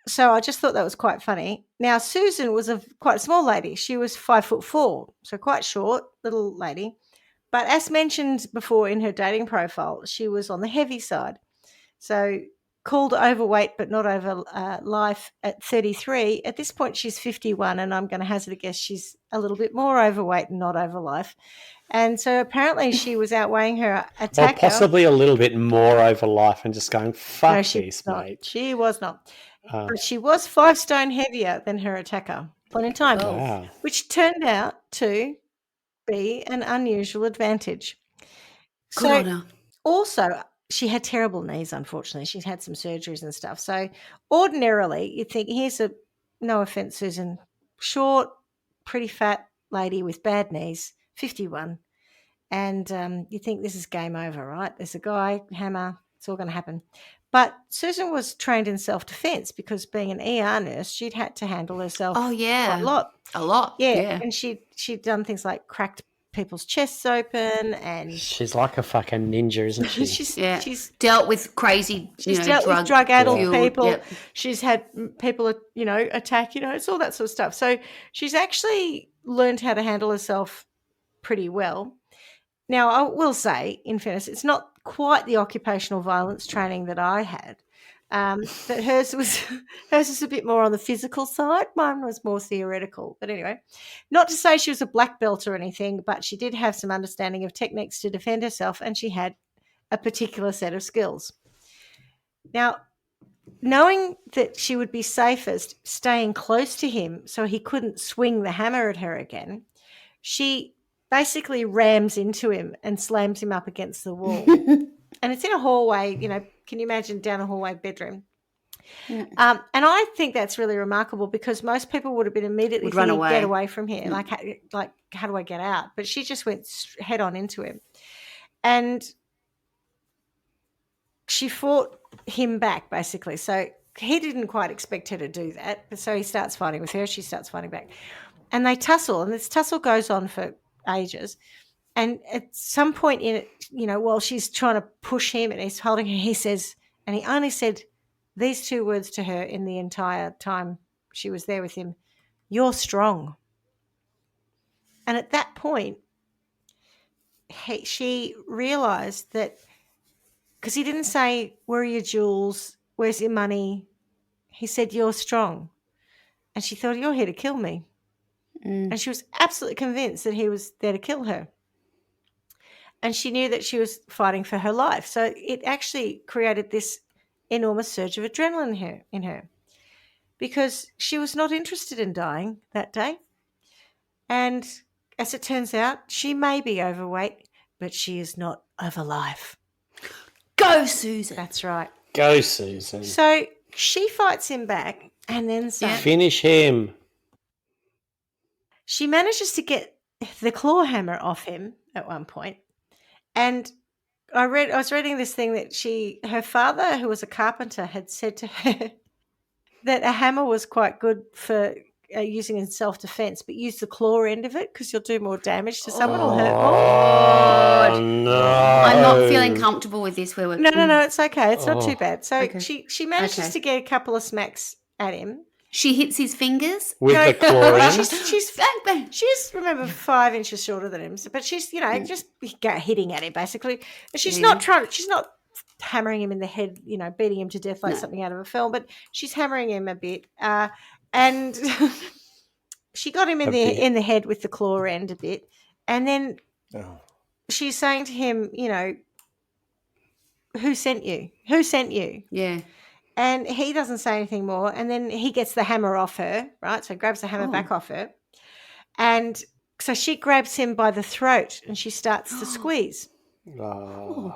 So I just thought that was quite funny. Now, Susan was quite a small lady. She was 5'4", so quite short, little lady. But as mentioned before in her dating profile, she was on the heavy side. So called overweight but not over life at 33. At this point, she's 51, and I'm going to hazard a guess she's a little bit more overweight and not over life. And so apparently she was outweighing her attacker. Or possibly a little bit more over life and just going, fuck this, mate. She was not. But she was 5 stone heavier than her attacker point in time, Wow. which turned out to be an unusual advantage. Good on her. Also, she had terrible knees, unfortunately. She'd had some surgeries and stuff. So ordinarily, you'd think, no offense, Susan, short, pretty fat lady with bad knees, 51. And you think this is game over, right? There's a guy, hammer, it's all going to happen. But Susan was trained in self-defense because being an ER nurse, she'd had to handle herself quite a lot. A lot. Yeah. And she'd done things like cracked people's chests open, and she's like a fucking ninja, isn't she? she's dealt with crazy, dealt with drug-addled people. Yep. She's had people, attack, it's all that sort of stuff. So she's actually learned how to handle herself pretty well. Now, I will say, in fairness, it's not quite the occupational violence training that I had. But hers was a bit more on the physical side. Mine was more theoretical. But anyway, not to say she was a black belt or anything, but she did have some understanding of techniques to defend herself, and she had a particular set of skills. Now, knowing that she would be safest staying close to him so he couldn't swing the hammer at her again, she basically rams into him and slams him up against the wall. And it's in a hallway, can you imagine, down a hallway bedroom? Yeah. And I think that's really remarkable because most people would have been immediately run away. Get away from here. Like, how do I get out? But she just went head on into him. And she fought him back, basically. So he didn't quite expect her to do that. So he starts fighting with her. She starts fighting back. And they tussle. And this tussle goes on for ages. And at some point in it, while she's trying to push him and he's holding her, he says, and he only said these 2 words to her in the entire time she was there with him: "You're strong." And at that point, she realised that, because he didn't say, "Where are your jewels? Where's your money?" He said, "You're strong." And she thought, "You're here to kill me." And she was absolutely convinced that he was there to kill her. And she knew that she was fighting for her life. So it actually created this enormous surge of adrenaline in her because she was not interested in dying that day. And as it turns out, she may be overweight, but she is not over life. Go, Susan. That's right. Go, Susan. So she fights him back and then finish him. She manages to get the claw hammer off him at one point. And I was reading this thing that her father, who was a carpenter, had said to her that a hammer was quite good for using in self-defense, but use the claw end of it because you'll do more damage to someone or hurt more. Oh, no. I'm not feeling comfortable with this. No, it's okay. It's not too bad. So she manages to get a couple of smacks at him. She hits his fingers with the claw end. She's remember 5 inches shorter than him, but she's just hitting at him basically. She's not hammering him in the head, beating him to death like something out of a film, but she's hammering him a bit. And she got him in the head with the claw end a bit, and then Oh. she's saying to him, who sent you? Who sent you? Yeah. And he doesn't say anything more. And then he gets the hammer off her, right? So he grabs the hammer back off her. And so she grabs him by the throat and she starts to squeeze. Oh.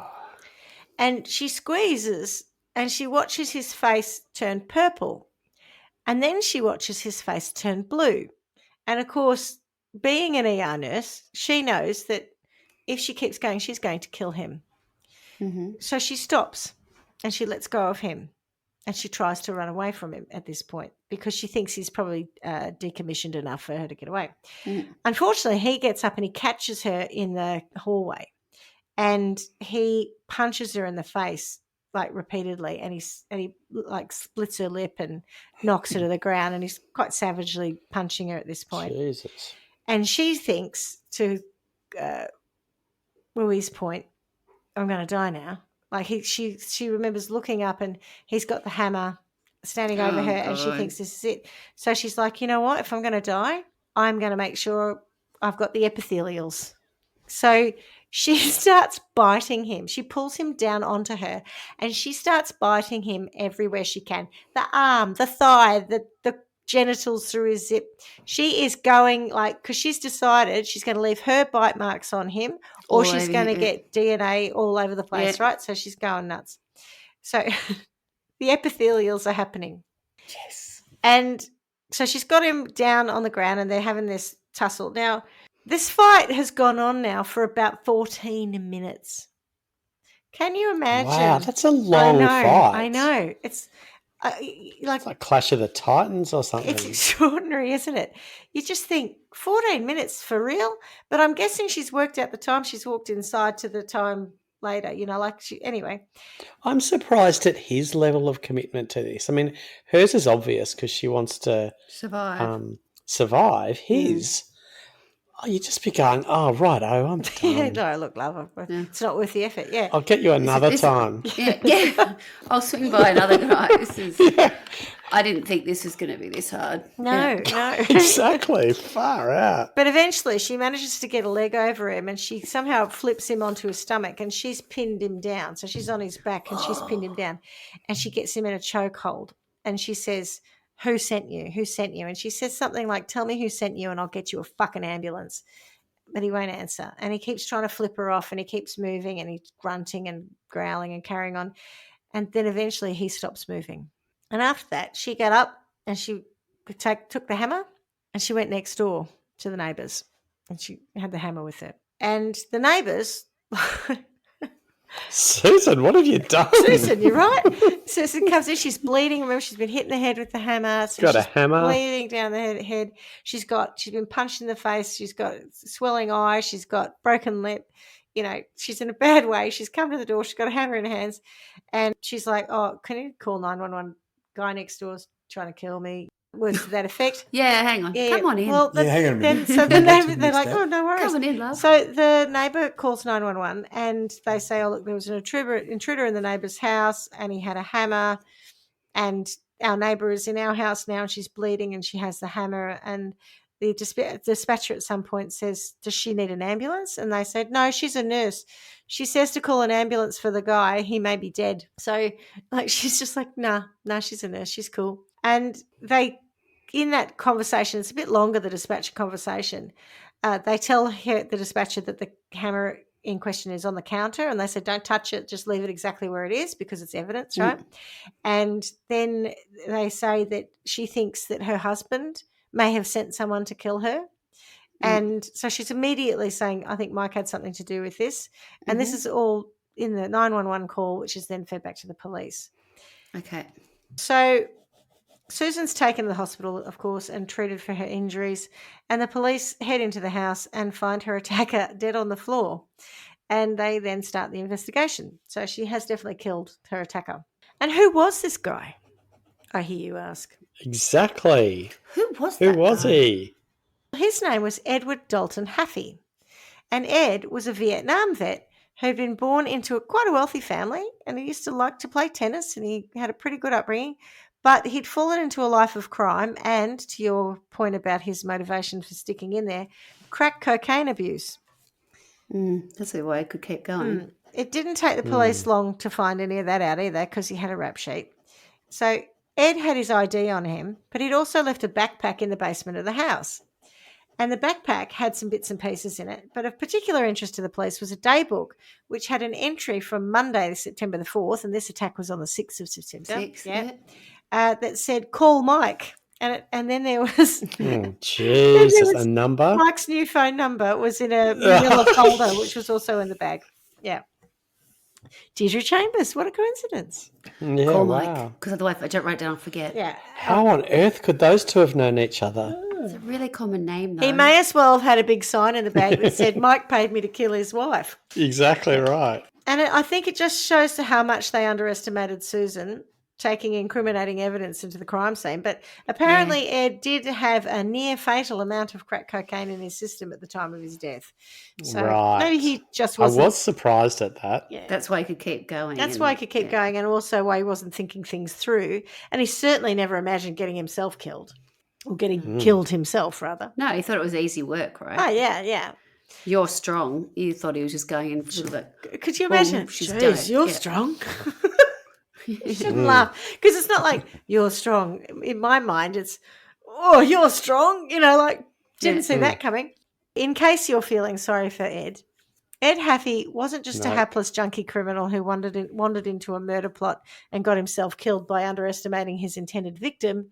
And she squeezes and she watches his face turn purple. And then she watches his face turn blue. And, of course, being an ER nurse, she knows that if she keeps going, she's going to kill him. Mm-hmm. So she stops and she lets go of him. And she tries to run away from him at this point because she thinks he's probably decommissioned enough for her to get away. Mm. Unfortunately, he gets up and he catches her in the hallway and he punches her in the face like repeatedly, and he like splits her lip and knocks her to the ground, and he's quite savagely punching her at this point. Jesus. And she thinks, to Rui's point, I'm going to die now. Like she remembers looking up and he's got the hammer standing over her, and she thinks this is it. So she's like, you know what? If I'm going to die, I'm going to make sure I've got the epithelials. So she starts biting him. She pulls him down onto her and she starts biting him everywhere she can. The arm, the thigh, the genitals through his zip. She is going because she's decided she's going to leave her bite marks on him, or she's going to get DNA all over the place, right? So she's going nuts. So the epithelials are happening. Yes. And so she's got him down on the ground and they're having this tussle. Now, this fight has gone on now for about 14 minutes. Can you imagine? Wow, that's a long fight. I know. It's like Clash of the Titans or something. It's extraordinary, isn't it? You just think 14 minutes for real? But I'm guessing she's worked out the time she's walked inside to the time later, anyway. I'm surprised at his level of commitment to this. I mean, hers is obvious because she wants to survive. His, you just be going, oh, righto, I'm done. No, look, love, it's not worth the effort, yeah. I'll get you another time. Yeah. I'll swing by another guy. I didn't think this was going to be this hard. No. Exactly. Far out. But eventually she manages to get a leg over him and she somehow flips him onto his stomach and she's pinned him down. So she's on his back and she's pinned him down and she gets him in a chokehold and she says, who sent you? Who sent you? And she says something like, tell me who sent you and I'll get you a fucking ambulance. But he won't answer. And he keeps trying to flip her off and he keeps moving and he's grunting and growling and carrying on. And then eventually he stops moving. And after that, she got up and she took the hammer and she went next door to the neighbours and she had the hammer with her. And the neighbours... Susan, what have you done? Susan, you're right. Susan comes in, she's bleeding. Remember, she's been hit in the head with the hammer. So got a hammer. Bleeding down the head. She's been punched in the face. She's got swelling eye. She's got broken lip. She's in a bad way. She's come to the door. She's got a hammer in her hands. And she's like, oh, can you call 911? Guy next door's trying to kill me. Words to that effect. Yeah, hang on. Yeah. Come on in. Well, hang on a minute. So the neighbour, they're like, oh, no worries. Come on in, love. So the neighbour calls 911 and they say, oh, look, there was an intruder in the neighbour's house and he had a hammer and our neighbour is in our house now and she's bleeding and she has the hammer. And the dispatcher at some point says, does she need an ambulance? And they said, no, she's a nurse. She says to call an ambulance for the guy. He may be dead. So she's just like, nah, she's a nurse. She's cool. And in that conversation, it's a bit longer, the dispatcher conversation, they tell the dispatcher that the hammer in question is on the counter and they said, don't touch it, just leave it exactly where it is because it's evidence, right? And then they say that she thinks that her husband may have sent someone to kill her. And so she's immediately saying, I think Mike had something to do with this. And this is all in the 911 call, which is then fed back to the police. Okay. So Susan's taken to the hospital, of course, and treated for her injuries. And the police head into the house and find her attacker dead on the floor. And they then start the investigation. So she has definitely killed her attacker. And who was this guy? I hear you ask. Exactly. Who was he? His name was Edward Dalton Haffey. And Ed was a Vietnam vet who'd been born into quite a wealthy family and he used to like to play tennis and he had a pretty good upbringing. But he'd fallen into a life of crime and, to your point about his motivation for sticking in there, crack cocaine abuse. That's the way I could keep going. It didn't take the police long to find any of that out either because he had a rap sheet. So Ed had his ID on him, but he'd also left a backpack in the basement of the house. And the backpack had some bits and pieces in it, but of particular interest to the police was a daybook, which had an entry from Monday, September the 4th, and this attack was on the 6th of September. That said, call Mike. And then there was Jesus, a number. Mike's new phone number was in a manila folder, which was also in the bag. Yeah. Deirdre Chambers, what a coincidence. Yeah, Call wow. Mike, because otherwise if I don't write down, I'll forget. Yeah. How on earth could those two have known each other? It's a really common name, though. He may as well have had a big sign in the bag that said, Mike paid me to kill his wife. Exactly right. And I think it just shows to how much they underestimated Susan taking incriminating evidence into the crime scene. But apparently Ed did have a near fatal amount of crack cocaine in his system at the time of his death. So maybe he just wasn't. I was surprised at that. Yeah. That's why he could keep going. That's why he could keep going, and also why he wasn't thinking things through. And he certainly never imagined getting himself killed. Or getting killed himself, rather. No, he thought it was easy work, right? Oh, yeah. You're strong. You thought he was just going in for the... Could you imagine? She's Jeez, you're strong. You shouldn't laugh. Because it's not like, you're strong. In my mind, it's, oh, you're strong. Didn't see that coming. In case you're feeling sorry for Ed Haffey wasn't just a hapless junkie criminal who wandered into a murder plot and got himself killed by underestimating his intended victim.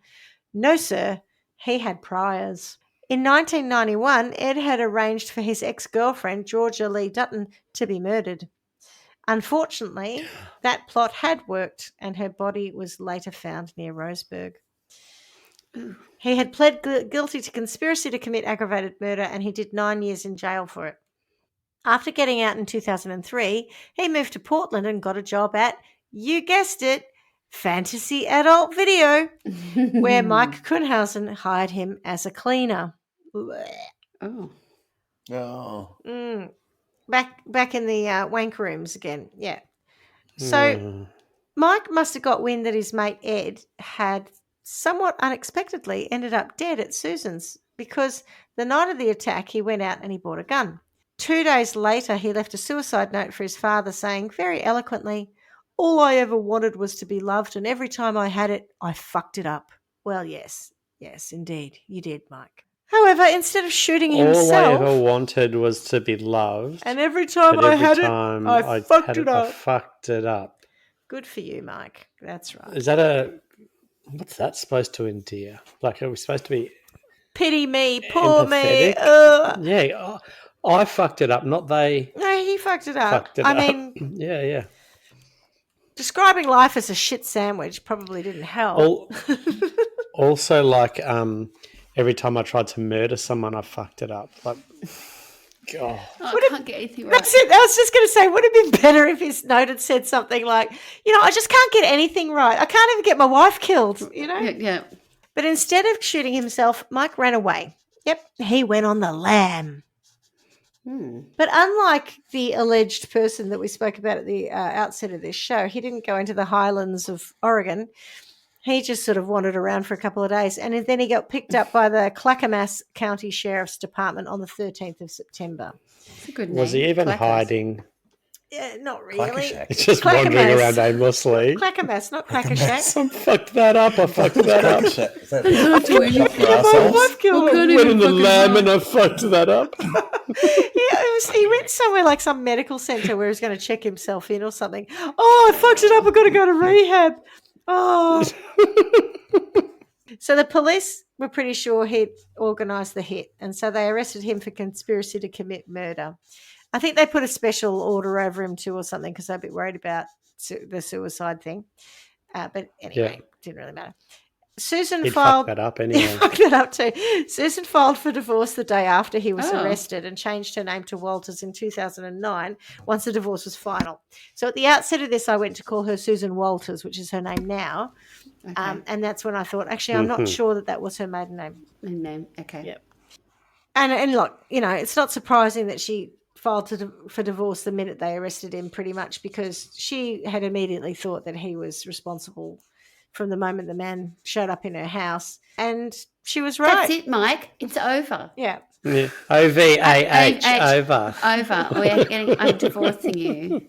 No, sir. He had priors. In 1991, Ed had arranged for his ex-girlfriend, Georgia Lee Dutton, to be murdered. Unfortunately, that plot had worked and her body was later found near Roseburg. He had pled guilty to conspiracy to commit aggravated murder and he did 9 years in jail for it. After getting out in 2003, he moved to Portland and got a job at, you guessed it, Fantasy Adult Video, where Mike Kuhnhausen hired him as a cleaner. Oh. Back in the wank rooms again, yeah. So Mike must have got wind that his mate Ed had somewhat unexpectedly ended up dead at Susan's because the night of the attack he went out and he bought a gun. 2 days later he left a suicide note for his father saying very eloquently, all I ever wanted was to be loved, and every time I had it, I fucked it up. Well, yes, indeed, you did, Mike. However, instead of shooting himself... All I ever wanted was to be loved. And every time I had it, I fucked it up. I fucked it up. Good for you, Mike. That's right. Is that what's that supposed to endear? Like, are we supposed to be... Pity me, poor me. Yeah, I fucked it up, not they. No, he fucked it up. I mean... Yeah. Describing life as a shit sandwich probably didn't help. Also, like, every time I tried to murder someone, I fucked it up. Like, God. I can't get anything right. That's it. I was just going to say, would it have been better if his note had said something like, I just can't get anything right. I can't even get my wife killed, Yeah. But instead of shooting himself, Mike ran away. Yep, he went on the lam. But unlike the alleged person that we spoke about at the outset of this show, he didn't go into the highlands of Oregon. He just sort of wandered around for a couple of days, and then he got picked up by the Clackamas County Sheriff's Department on the 13th of September. That's a good name. Was he even hiding? Yeah, not really. It's just wandering around aimlessly. Clackamas, not Clackershack. I fucked that up. I fucked that up. Went in the lamb and I fucked that up. He went somewhere like some medical centre where he was going to check himself in or something. Oh, I fucked it up. I've got to go to rehab. Oh. So the police were pretty sure he'd organised the hit, and so they arrested him for conspiracy to commit murder. I think they put a special order over him too or something because they're a bit worried about the suicide thing. But anyway, Didn't really matter. Susan filed... Fucked that up anyway. Fucked that up too. Susan filed for divorce the day after he was arrested and changed her name to Walters in 2009 once the divorce was final. So at the outset of this, I went to call her Susan Walters, which is her name now. Okay. And that's when I thought, actually, I'm not sure that was her maiden name. Maiden name, okay. Yep. And look, it's not surprising that she filed for divorce the minute they arrested him pretty much because she had immediately thought that he was responsible from the moment the man showed up in her house. And she was right. That's it, Mike. It's over. Yeah. Yeah. OVAH, over. Over. I'm divorcing you.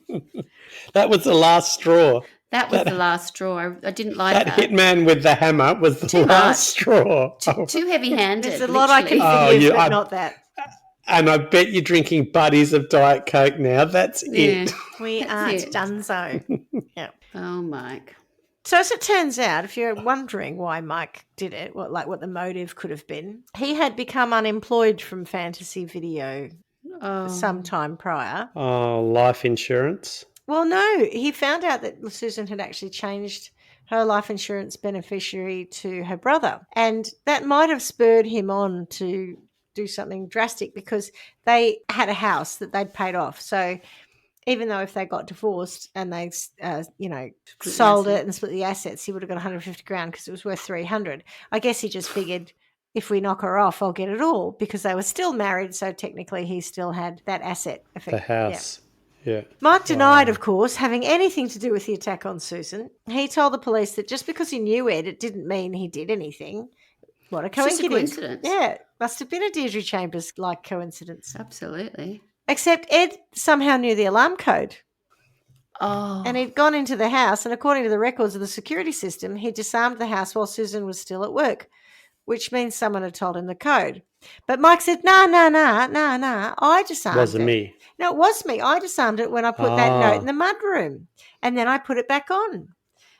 That was the last straw. That was the last straw. I didn't like That that. hitman with the hammer was the Too last much. straw. Too heavy-handed. There's a lot I can forgive, but not that. And I bet you're drinking buddies of Diet Coke now. That's it. We aren't donezo. Yeah. Oh, Mike. So as it turns out, if you're wondering why Mike did it, what the motive could have been, he had become unemployed from fantasy video some time prior. Oh, life insurance? Well, no. He found out that Susan had actually changed her life insurance beneficiary to her brother. And that might have spurred him on to do something drastic because they had a house that they'd paid off. So even though if they got divorced and they, sold it and split the assets, he would have got 150 grand because it was worth 300. I guess he just figured if we knock her off, I'll get it all because they were still married. So technically he still had that asset effect. The house. Yeah. Mike denied, of course, having anything to do with the attack on Susan. He told the police that just because he knew Ed, it didn't mean he did anything. What a coincidence. Yeah, must have been a Deirdre Chambers-like coincidence. Absolutely. Except Ed somehow knew the alarm code. Oh. And he'd gone into the house, and according to the records of the security system, he disarmed the house while Susan was still at work, which means someone had told him the code. But Mike said, no, I disarmed it. Wasn't me. No, it was me. I disarmed it when I put that note in the mudroom, and then I put it back on.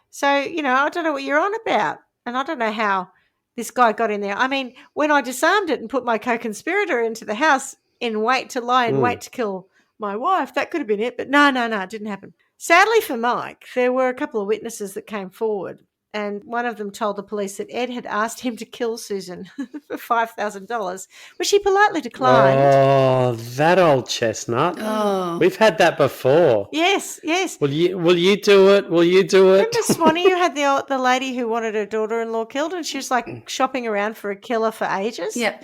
So, I don't know what you're on about, and I don't know how this guy got in there. I mean, when I disarmed it and put my co-conspirator into the house in wait to kill my wife, that could have been it. But no, it didn't happen. Sadly for Mike, there were a couple of witnesses that came forward, and one of them told the police that Ed had asked him to kill Susan for $5,000, which he politely declined. Oh, that old chestnut. Oh. We've had that before. Yes. Will you do it? Will you do it? Remember Swanee, you had the lady who wanted her daughter-in-law killed, and she was like shopping around for a killer for ages? Yep.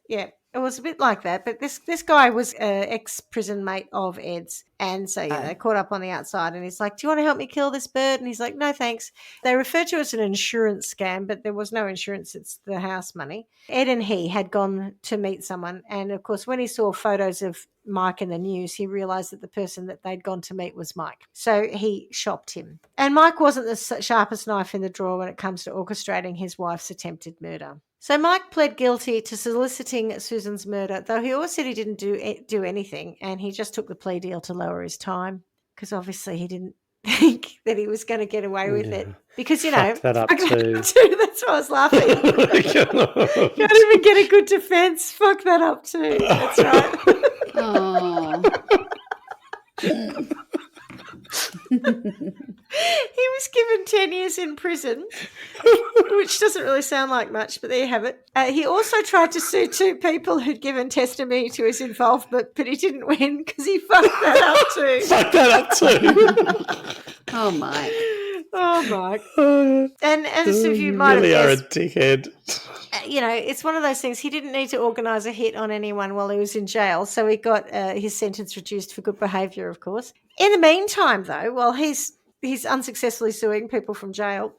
Yeah. It was a bit like that, but this guy was an ex-prison mate of Ed's, and so they caught up on the outside, and he's like, do you want to help me kill this bird? And he's like, no, thanks. They referred to it as an insurance scam, but there was no insurance. It's the house money. Ed and he had gone to meet someone, and, of course, when he saw photos of Mike in the news, he realised that the person that they'd gone to meet was Mike. So he shopped him. And Mike wasn't the sharpest knife in the drawer when it comes to orchestrating his wife's attempted murder. So Mike pled guilty to soliciting Susan's murder, though he always said he didn't do anything, and he just took the plea deal to lower his time because obviously he didn't think that he was going to get away with it. Because, Fuck that up too. That's why I was laughing. Can't even get a good defence. Fuck that up too. That's right. Oh. He was given 10 years in prison, which doesn't really sound like much, but there you have it. He also tried to sue two people who'd given testimony to his involvement, but he didn't win because he fucked that up too. Fuck that up too. Oh, Mike. Oh, Mike. And as if you might really have are guessed, a dickhead. It's one of those things. He didn't need to organise a hit on anyone while he was in jail, so he got his sentence reduced for good behaviour, of course. In the meantime, though, while he's unsuccessfully suing people from jail,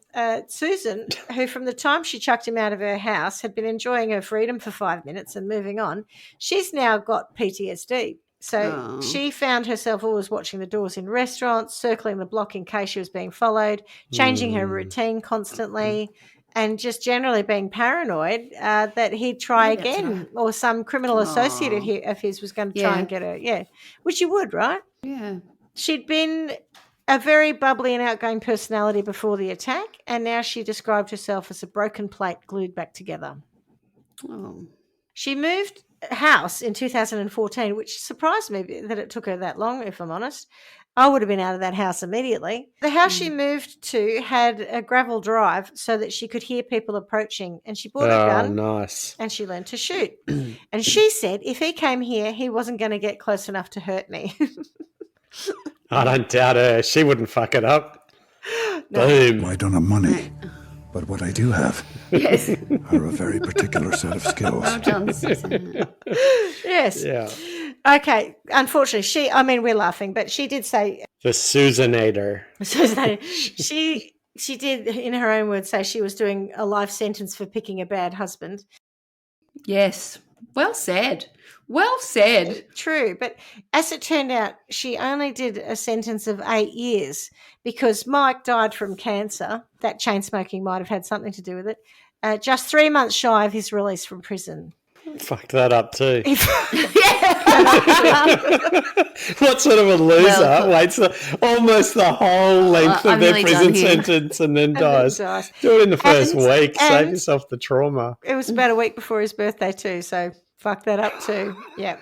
Susan, who from the time she chucked him out of her house had been enjoying her freedom for 5 minutes and moving on, she's now got PTSD. So she found herself always watching the doors in restaurants, circling the block in case she was being followed, changing her routine constantly, and just generally being paranoid that he'd try again or some criminal associate of his was going to try and get her. Yeah, which you would, right? Yeah. She'd been a very bubbly and outgoing personality before the attack, and now she described herself as a broken plate glued back together. Oh. She moved house in 2014, which surprised me that it took her that long, if I'm honest. I would have been out of that house immediately. The house she moved to had a gravel drive so that she could hear people approaching, and she bought a gun. Nice. And she learned to shoot. And she said if he came here, he wasn't going to get close enough to hurt me. I don't doubt her. She wouldn't fuck it up. No. Boom. I don't have money, but what I do have Yes. are a very particular set of skills. Well done, Susan. Yes. Yeah. Okay. Unfortunately, we're laughing, but she did say. The Susanator. She did, in her own words, say she was doing a life sentence for picking a bad husband. Yes. Well said. Well said. True, but as it turned out, she only did a sentence of 8 years because Mike died from cancer. That chain smoking might have had something to do with it. Just 3 months shy of his release from prison. Fucked that up too. Yeah. What sort of a loser waits almost the whole length of their nearly prison done here. sentence and then dies? dies. Do it in the first week. Save and- yourself the trauma. It was about a week before his birthday too, so fuck that up too. Yeah.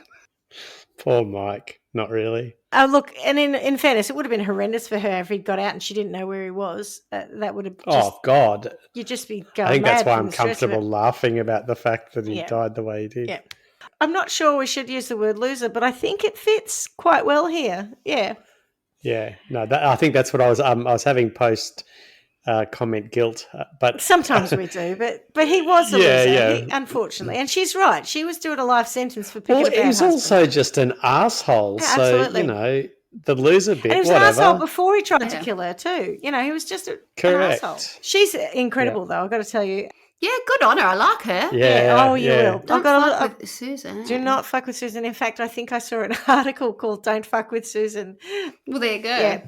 Poor Mike. Not really. Look, and in fairness, it would have been horrendous for her if he'd got out and she didn't know where he was. That would have just, Oh, God. you'd just be going I think that's mad why from I'm the stress of comfortable it. laughing about the fact that he Yeah. died the way he did. Yeah. I'm not sure we should use the word loser, but I think it fits quite well here. Yeah. Yeah. No, I think that's what I was having post comment guilt, but Sometimes we do, but he was a Yeah, loser, yeah. unfortunately. And she's right. She was doing a life sentence for picking well, a bad he was husband. also just an asshole. Yeah, so absolutely. you know the loser bit. And he was whatever. an asshole before he tried to Yeah. kill her too. You know, he was just an Correct. asshole. She's incredible though, I've got to tell you. Yeah, good on her. I like her. Yeah. Oh, you yeah. will. Don't I've got fuck with Susan. do not fuck with Susan. In fact, I think I saw an article called "Don't Fuck with Susan." Well, there you go. Yeah.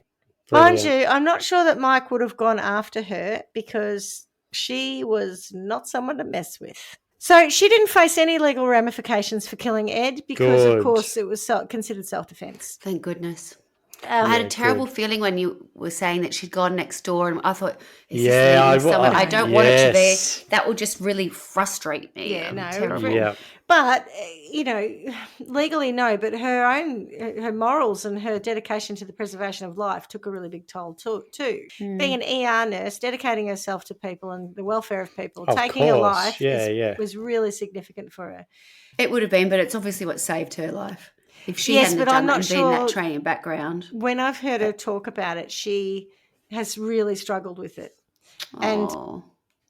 Brilliant. Mind you, I'm not sure that Mike would have gone after her because she was not someone to mess with. So she didn't face any legal ramifications for killing Ed because, Good. of course, it was considered self-defense. Thank goodness. I had a Yeah, terrible good. feeling when you were saying that she'd gone next door, and I thought, is Yeah, this leading someone? I don't want it to yes. be. That would just really frustrate me. Yeah, no, terrible. Yeah. But, you know, legally, no, but her morals and her dedication to the preservation of life took a really big toll too. Being an ER nurse, dedicating herself to people and the welfare of people, Of taking a course. life Yeah. was really significant for her. It would have been, but it's obviously what saved her life. If she Yes, hadn't but have I'm done not that and been sure- that training background. When I've heard her talk about it, she has really struggled with it. And Oh.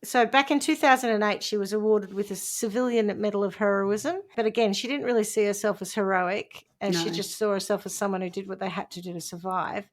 so back in 2008, she was awarded with a Civilian Medal of Heroism. But again, she didn't really see herself as heroic, and she No. just saw herself as someone who did what they had to do to survive.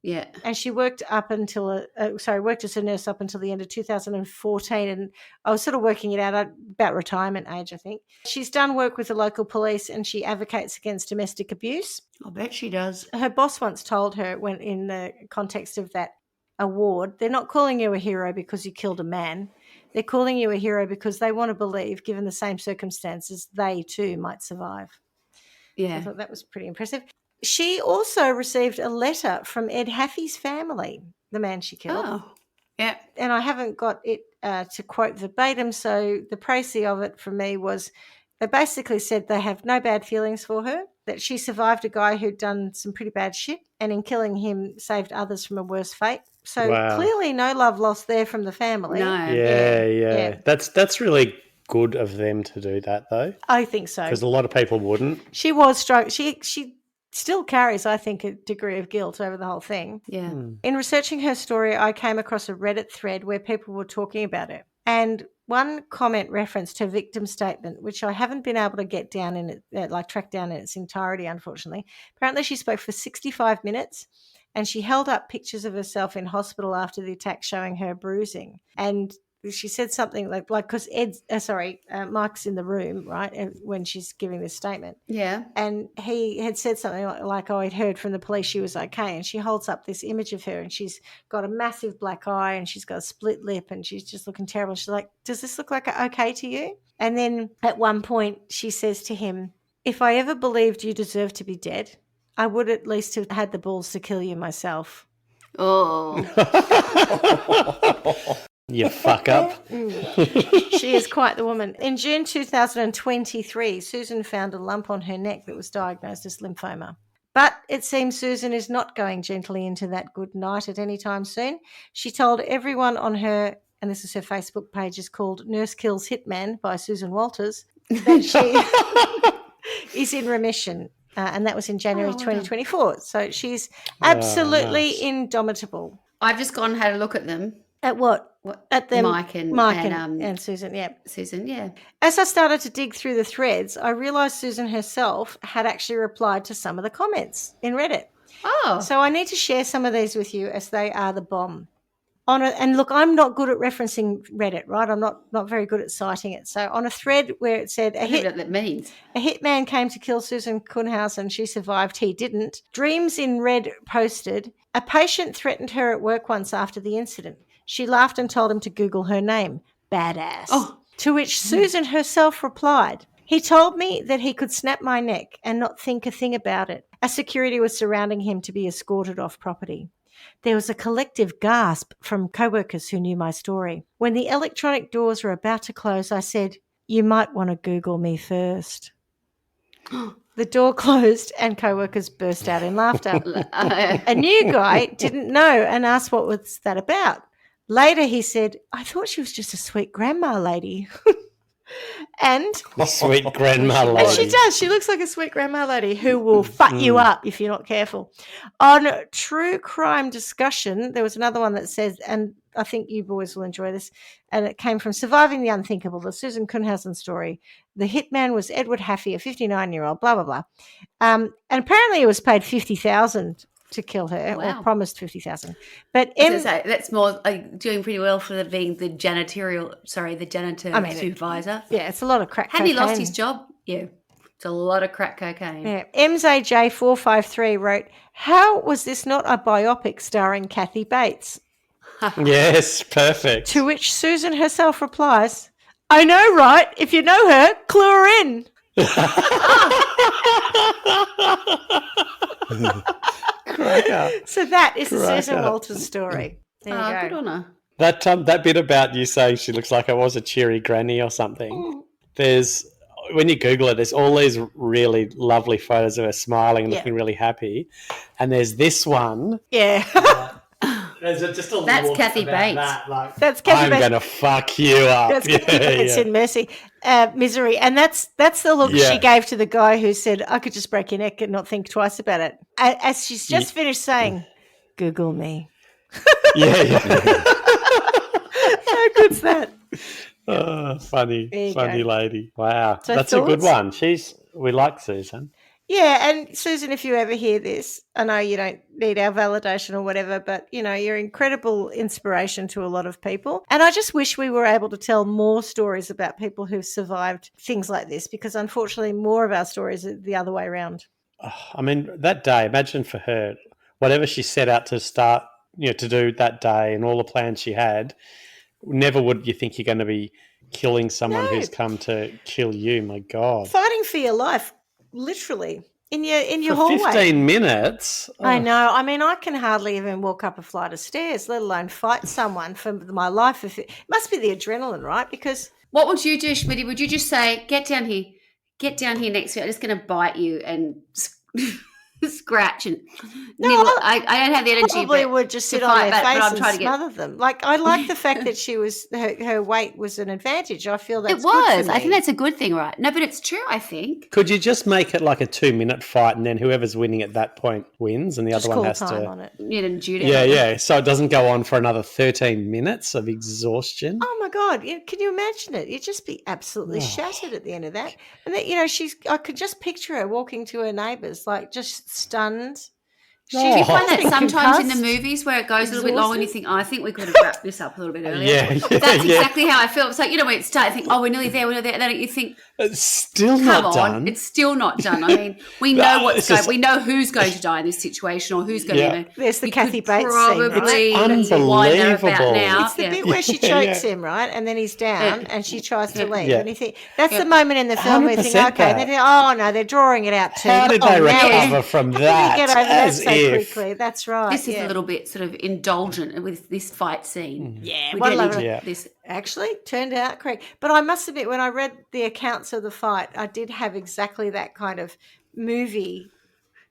Yeah. And she worked worked as a nurse up until the end of 2014. And I was sort of working it out about retirement age, I think. She's done work with the local police and she advocates against domestic abuse. I bet she does. Her boss once told her, when in the context of that award, they're not calling you a hero because you killed a man. They're calling you a hero because they want to believe, given the same circumstances, they too might survive. I Yeah. thought that was pretty impressive. She also received a letter from Ed Haffey's family, the man she killed. Oh. Yeah. And I haven't got it to quote verbatim, so the précis of it for me was they basically said they have no bad feelings for her, that she survived a guy who'd done some pretty bad shit, and in killing him saved others from a worse fate. So Wow. clearly no love lost there from the family. No. Yeah. That's really good of them to do that, though, I think so. because a lot of people wouldn't. She was struck. She still carries, I think, a degree of guilt over the whole thing. Yeah. In researching her story, I came across a Reddit thread where people were talking about it. And one comment referenced her victim statement, which I haven't been able to get down in it, track down in its entirety, unfortunately. Apparently, she spoke for 65 minutes and she held up pictures of herself in hospital after the attack showing her bruising. And she said something like because Mike's in the room, right, when she's giving this statement. Yeah. And he had said something like, oh, I'd heard from the police she was okay. And she holds up this image of her and she's got a massive black eye and she's got a split lip and she's just looking terrible. She's like, does this look like okay to you? And then at one point she says to him, if I ever believed you deserved to be dead, I would at least have had the balls to kill you myself. Oh. You fuck up. She is quite the woman. In June 2023, Susan found a lump on her neck that was diagnosed as lymphoma. But it seems Susan is not going gently into that good night at any time soon. She told everyone on her, and this is her Facebook page, is called Nurse Kills Hitman by Susan Walters, that she is in remission. And that was in January 2024. So she's absolutely nice. indomitable. I've just gone and had a look at them. At what? At them, Mike and Susan, yeah. Susan, yeah. As I started to dig through the threads, I realised Susan herself had actually replied to some of the comments in Reddit. Oh. So I need to share some of these with you as they are the bomb. and look, I'm not good at referencing Reddit, right? I'm not very good at citing it. So on a thread where it said I don't know what that means. a hitman came to kill Susan Kuhnhausen. She survived. He didn't. Dreams in Red posted, a patient threatened her at work once after the incident. She laughed and told him to Google her name. Badass. Oh. To which Susan herself replied, he told me that he could snap my neck and not think a thing about it. A security was surrounding him to be escorted off property. There was a collective gasp from co-workers who knew my story. When the electronic doors were about to close, I said, you might want to Google me first. The door closed and co-workers burst out in laughter. A new guy didn't know and asked what was that about. Later he said, I thought she was just a sweet grandma lady. And The sweet grandma lady. and she does. She looks like a sweet grandma lady who will fuck you up if you're not careful. On True Crime Discussion, there was another one that says, and I think you boys will enjoy this, and it came from Surviving the Unthinkable, the Susan Kuhnhausen story. The hitman was Edward Haffey, a 59-year-old, blah, blah, blah. And apparently he was paid $50,000 to kill her, or promised $50,000. But that's more doing pretty well for being the janitor supervisor. Yeah, it's a lot of crack Had cocaine. he lost his job? Yeah, it's a lot of crack cocaine. Yeah. MZJ453 wrote, how was this not a biopic starring Kathy Bates? Yes, perfect. To which Susan herself replies, I know, right? If you know her, clue her in. So that is the Susan Walters story. There you go. Good on her. That bit about you saying she looks like I was a cheery granny or something. There's, when you Google it, there's all these really lovely photos of her smiling and looking really happy, and there's this one. Yeah. There's just a That's look Kathy about Bates. that, like, That's Kathy I'm Bates. gonna fuck you up. That's Kathy Bates in Misery. And that's the look she gave to the guy who said, I could just break your neck and not think twice about it. As she's just finished saying, Google me. Yeah. How good's that? Oh, funny go. lady. Wow, So that's a good thoughts? one. We like Susan. Yeah, and Susan, if you ever hear this, I know you don't need our validation or whatever, but, you know, you're incredible inspiration to a lot of people. And I just wish we were able to tell more stories about people who've survived things like this, because unfortunately more of our stories are the other way around. I mean, that day, imagine for her, whatever she set out to start, to do that day and all the plans she had, never would you think you're going to be killing someone who's come to kill you. My God. Fighting for your life, literally, in your For hallway. 15 minutes? I know. I mean, I can hardly even walk up a flight of stairs, let alone fight someone for my life. It must be the adrenaline, right? Because What would you do, Schmidty? Would you just say, get down here next to me, I'm just going to bite you and scratch and I don't have the energy. probably would just sit on their back, but I'm face trying and to smother them. Like, I like the fact that she was her weight was an advantage. I feel that's It was. good for I think me. that's a good thing, right? No, but it's true, I think. Could you just make it like a 2-minute fight and then whoever's winning at that point wins and the Just other call one has time to... on it. You know, Judy. Yeah. So it doesn't go on for another 13 minutes of exhaustion. Oh my God! Can you imagine it? You'd just be absolutely shattered at the end of that. And then, I could just picture her walking to her neighbours, like just stunned. Do you find that Been sometimes in the concussed, movies where it goes a little bit long and you think, I think we could have wrapped this up a little bit earlier? Yeah, That's exactly how I feel. It's like, when it starts, you think, we're nearly there, and then you think, It's still come not on, done. it's still not done. I mean, we know it's just- we know who's going to die in this situation or who's going to, There's the we Kathy could Bates scene, probably right? It's wind her about unbelievable. now. It's the Yeah. bit where she chokes him, right? And then he's down and she tries to leave. Yeah. And you think, that's the moment in the film where you think, 100% okay. And then they think, oh, no, they're drawing it out too. How did they recover from How that? did you get over that As so if... quickly? That's right. This is a little bit sort of indulgent with this fight scene. Yeah, We what don't a need lot to- this. Actually, turned out correct. But I must admit, when I read the accounts of the fight, I did have exactly that kind of movie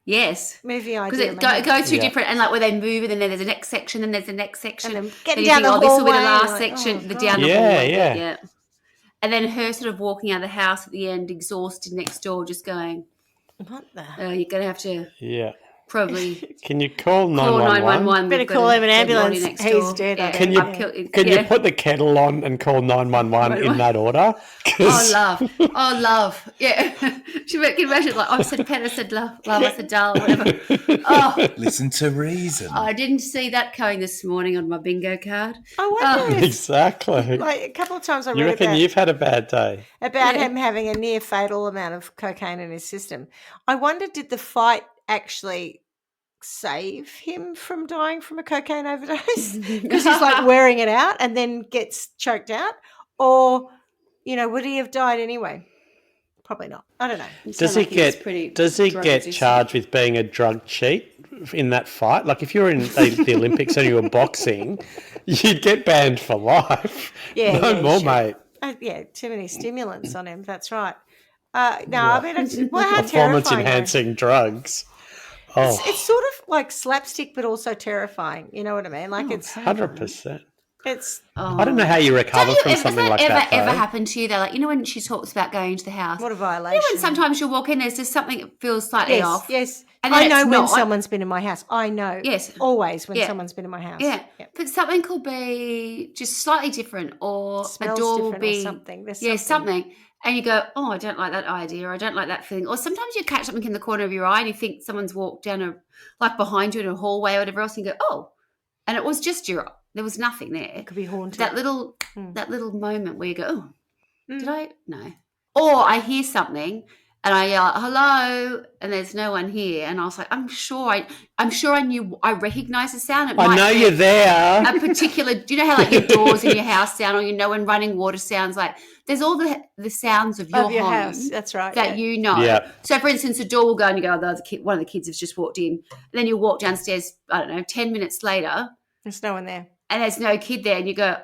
Yes. idea. Because it goes through different, and like where they move, and then there's the next section, then there's the next section. And then getting then you down think, the this will be the hallway, last like, section, oh, the God. down the Yeah, hallway. yeah. And then her sort of walking out of the house at the end, exhausted next door, just going, What the? you're going to have to... Yeah. probably Can you call call 911? 911. Better We've got call a him an dead body ambulance. next He's door. dead, I Yeah. think. Can you put the kettle on and call 911 in that order? Oh, love. Yeah. Can you imagine, like, I said pet, I said love, I said doll, whatever. Oh, Listen to reason. I didn't see that going this morning on my bingo card. I wonder if, Exactly. like, a couple of times I You read reckon about you've had a bad day? him having a near fatal amount of cocaine in his system. I wonder, did the fight actually save him from dying from a cocaine overdose? Because he's like wearing it out and then gets choked out? Or, would he have died anyway? Probably not. I don't know. Does he get charged with being a drug cheat in that fight? Like if you're in the Olympics and you were boxing, you'd get banned for life. No more, mate. Too many stimulants on him. That's right. I mean, how terrifying. Performance-enhancing drugs. Oh, it's sort of like slapstick, but also terrifying. You know what I mean? Like it's 100%. It's. I don't know how you recover from something like that. Ever happened to you though? Like when she talks about going to the house. What a violation! When sometimes you walk in, there's just something that feels slightly off. Yes, and I know when someone's been in my house. I know. Yes, always when someone's been in my house. Yeah, but something could be just slightly different, or smells a door will different be or something. There's something. And you go, oh, I don't like that idea, or I don't like that feeling. Or sometimes you catch something in the corner of your eye and you think someone's walked down behind you in a hallway or whatever else, and you go, oh, and it was just there was nothing there. It could be haunted. That little moment where you go, oh, did I? No. Or I hear something and I yell, hello, and there's no one here. And I was like, I'm sure I knew, I recognise the sound. I know you're there. A particular, do you know how like your doors in your house sound, or when running water sounds like, there's all the sounds of your home house. That's right. that you know. Yeah. So, for instance, a door will go and you go, oh, one of the kids has just walked in. And then you walk downstairs, I don't know, 10 minutes later. There's no one there. And there's no kid there. And you go,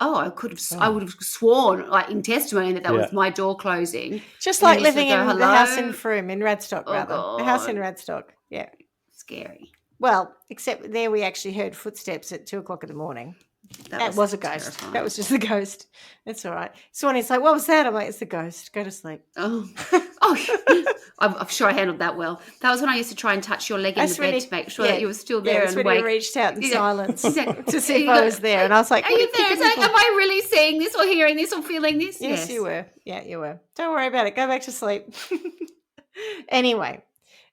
oh, I would have sworn, like in testimony, that was my door closing. Just like living in the house in Frome, in Radstock, rather. God. The house in Radstock, yeah. Scary. Well, except there we actually heard footsteps at 2:00 in the morning. That was a ghost. Terrifying. That was just the ghost. That's all right. Swanee's like, what was that? I'm like, it's the ghost. Go to sleep. Oh, I'm sure I handled that well. That was when I used to try and touch your leg in the bed to make sure that you were still there. That's when you reached out in silence to see if I was there. And I was like, are you there? It's like, am I really seeing this or hearing this or feeling this? Yes, you were. Yeah, you were. Don't worry about it. Go back to sleep. Anyway,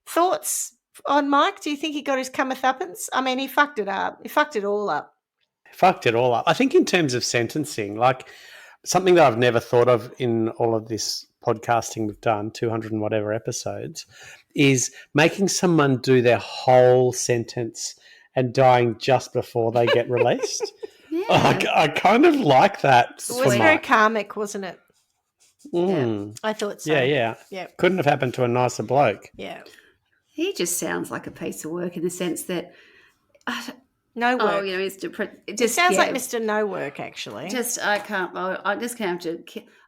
thoughts on Mike? Do you think he got his comeuppance? I mean, he fucked it up. He fucked it all up. Fucked it all up. I think in terms of sentencing, like something that I've never thought of in all of this podcasting we've done, 200 and whatever episodes, is making someone do their whole sentence and dying just before they get released. I kind of like that. It was very karmic, wasn't it? Yeah. I thought so. Yeah. Couldn't have happened to a nicer bloke. Yeah. He just sounds like a piece of work in the sense that... no work. Oh, it sounds like Mr. No Work, actually. I can't. I'm just going to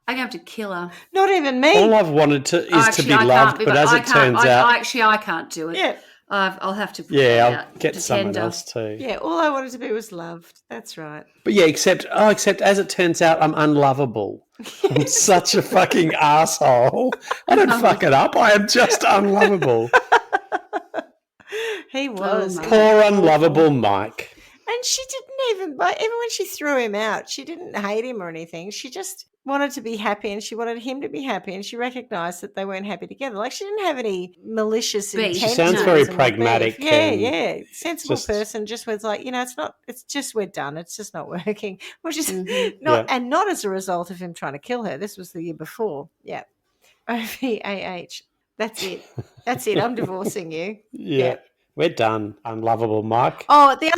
have to kill her. Not even me. All I've wanted to be loved, but as it turns out, I can't do it. Yeah. I'll have to. I'll get someone else too. Yeah, all I wanted to be was loved. That's right. But yeah, except as it turns out, I'm unlovable. I'm such a fucking asshole. I don't fuck it up. I am just unlovable. He was. Poor unlovable Mike. And she didn't even when she threw him out, she didn't hate him or anything. She just wanted to be happy and she wanted him to be happy and she recognised that they weren't happy together. Like she didn't have any malicious intent. She sounds very pragmatic. Yeah. Sensible person just was like, it's just we're done. It's just not working. Which is not as a result of him trying to kill her. This was the year before. Yeah. OVAH. That's it. I'm divorcing you. Yeah. We're done, unlovable Mike. Oh, the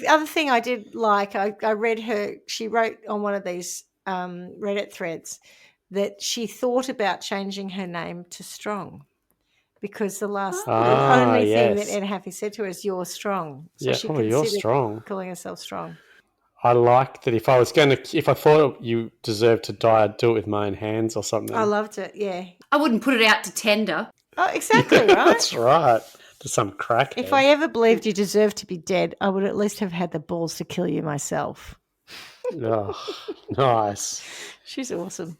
other thing I did like, I read her. She wrote on one of these Reddit threads that she thought about changing her name to Strong because the only thing that Ed Haffey said to her is "You're strong." So she you're strong. Calling herself strong. I like that. If I thought you deserved to die, I'd do it with my own hands or something. I loved it. Yeah, I wouldn't put it out to tender. Oh, exactly right. That's right. To some crackhead. If I ever believed you deserved to be dead, I would at least have had the balls to kill you myself. Oh, nice. She's awesome.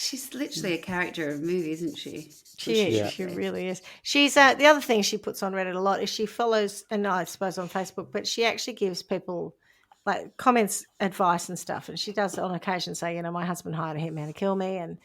She's literally a character of a movie, isn't she? She is. Yeah. She really is. She's the other thing she puts on Reddit a lot is she follows, and I suppose on Facebook, but she actually gives people like comments, advice, and stuff. And she does on occasion say, my husband hired a hitman to kill me, and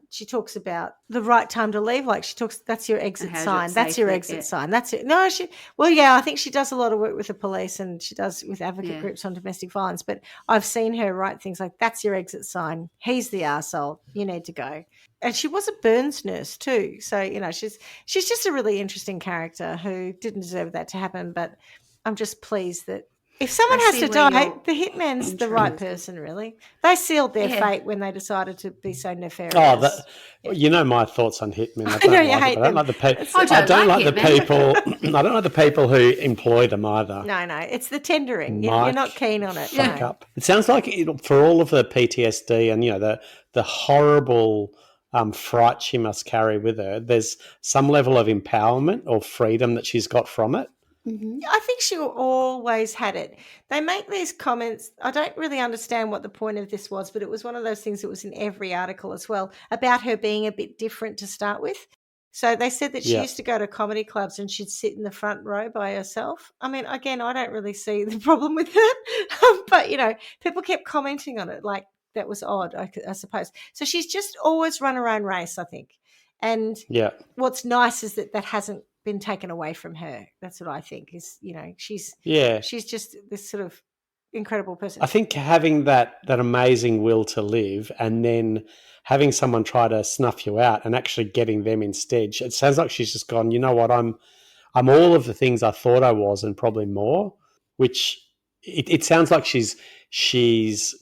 she talks about the right time to leave. Like that's your exit sign. That's your exit sign. That's it. No, I think she does a lot of work with the police and she does with advocate groups on domestic violence. But I've seen her write things like, that's your exit sign. He's the arsehole. You need to go. And she was a burns nurse too. So, she's just a really interesting character who didn't deserve that to happen. But I'm just pleased that if someone has to die, the hitman's the right person, really. They sealed their fate when they decided to be so nefarious. My thoughts on hitmen. I don't like the people who employ them either. No, it's the tendering. You're not keen on it. Up. It sounds like for all of the PTSD and the horrible fright she must carry with her, there's some level of empowerment or freedom that she's got from it. Mm-hmm. I think she always had it. They make these comments. I don't really understand what the point of this was, but it was one of those things that was in every article as well about her being a bit different to start with. So they said that she used to go to comedy clubs and she'd sit in the front row by herself. I mean, again, I don't really see the problem with that. But, people kept commenting on it like that was odd, I suppose. So she's just always run her own race, I think. And what's nice is that hasn't been taken away from her. That's what I think is, she's just this sort of incredible person. I think having that amazing will to live and then having someone try to snuff you out and actually getting them instead, it sounds like she's just gone, you know what, I'm all of the things I thought I was and probably more, which it sounds like she's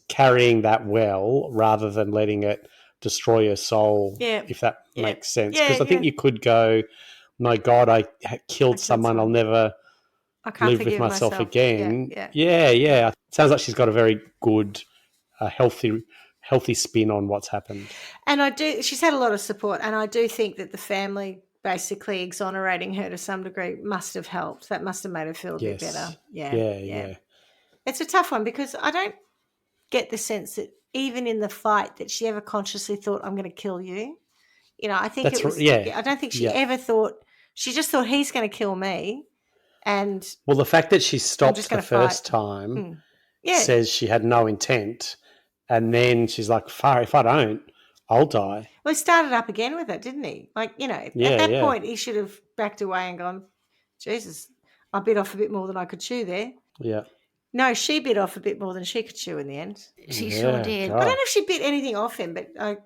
carrying that well rather than letting it destroy her soul, if that makes sense. Because I think you could go, my God, I killed someone. I'll never live with myself again. Yeah. It sounds like she's got a very good, healthy spin on what's happened. And she's had a lot of support, and I do think that the family basically exonerating her to some degree must have helped. That must have made her feel a bit better. Yeah. It's a tough one because I don't get the sense that even in the fight that she ever consciously thought, I'm going to kill you. I think I don't think she ever thought. She just thought he's going to kill me. And the fact that she stopped the first time says she had no intent, and then she's like, if I don't, I'll die. Well, he started up again with it, didn't he? Like, at that point, he should have backed away and gone, Jesus, I bit off a bit more than I could chew there. Yeah. No, she bit off a bit more than she could chew in the end. She sure did. God. I don't know if she bit anything off him, but I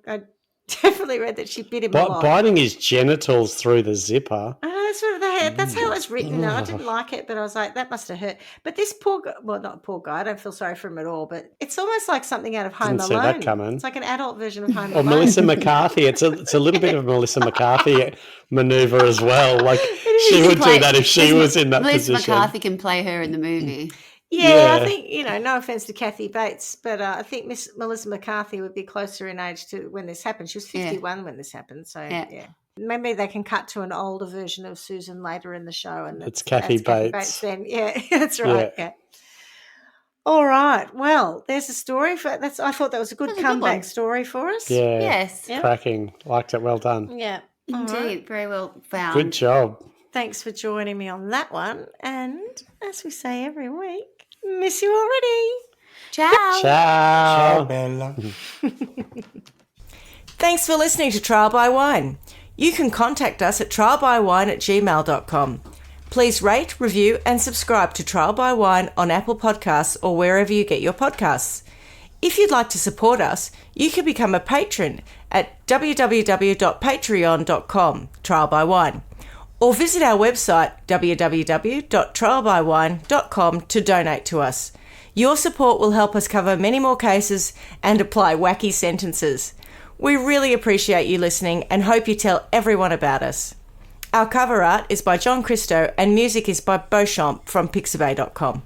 definitely read that she bit him a lot. Biting his genitals through the zipper. That's how it was written. I didn't like it, but I was like, that must have hurt. But this poor guy, not poor guy, I don't feel sorry for him at all, but it's almost like something out of Home Alone. Didn't see that coming. It's like an adult version of Home Alone. Or Melissa McCarthy. It's a little bit of a Melissa McCarthy manoeuvre as well. Like she would do that if she was in that position. Melissa McCarthy can play her in the movie. Yeah, I think, no offense to Kathy Bates, but I think Melissa McCarthy would be closer in age to when this happened. She was 51 when this happened. So, maybe they can cut to an older version of Susan later in the show. And it's Kathy Bates then. Yeah, that's right. Yeah. All right. Well, there's a story. I thought that was a good comeback story for us. Yeah. Yes. Cracking. Liked it. Well done. Yeah. Indeed. Right. Very well found. Good job. Thanks for joining me on that one. And as we say every week, miss you already. Ciao. Ciao. Ciao, Bella. Thanks for listening to Trial by Wine. You can contact us at trialbywine@gmail.com. Please rate, review and subscribe to Trial by Wine on Apple Podcasts or wherever you get your podcasts. If you'd like to support us, you can become a patron at www.patreon.com, Trial by Wine, or visit our website www.trialbywine.com to donate to us. Your support will help us cover many more cases and apply wacky sentences. We really appreciate you listening and hope you tell everyone about us. Our cover art is by John Christo and music is by Beauchamp from Pixabay.com.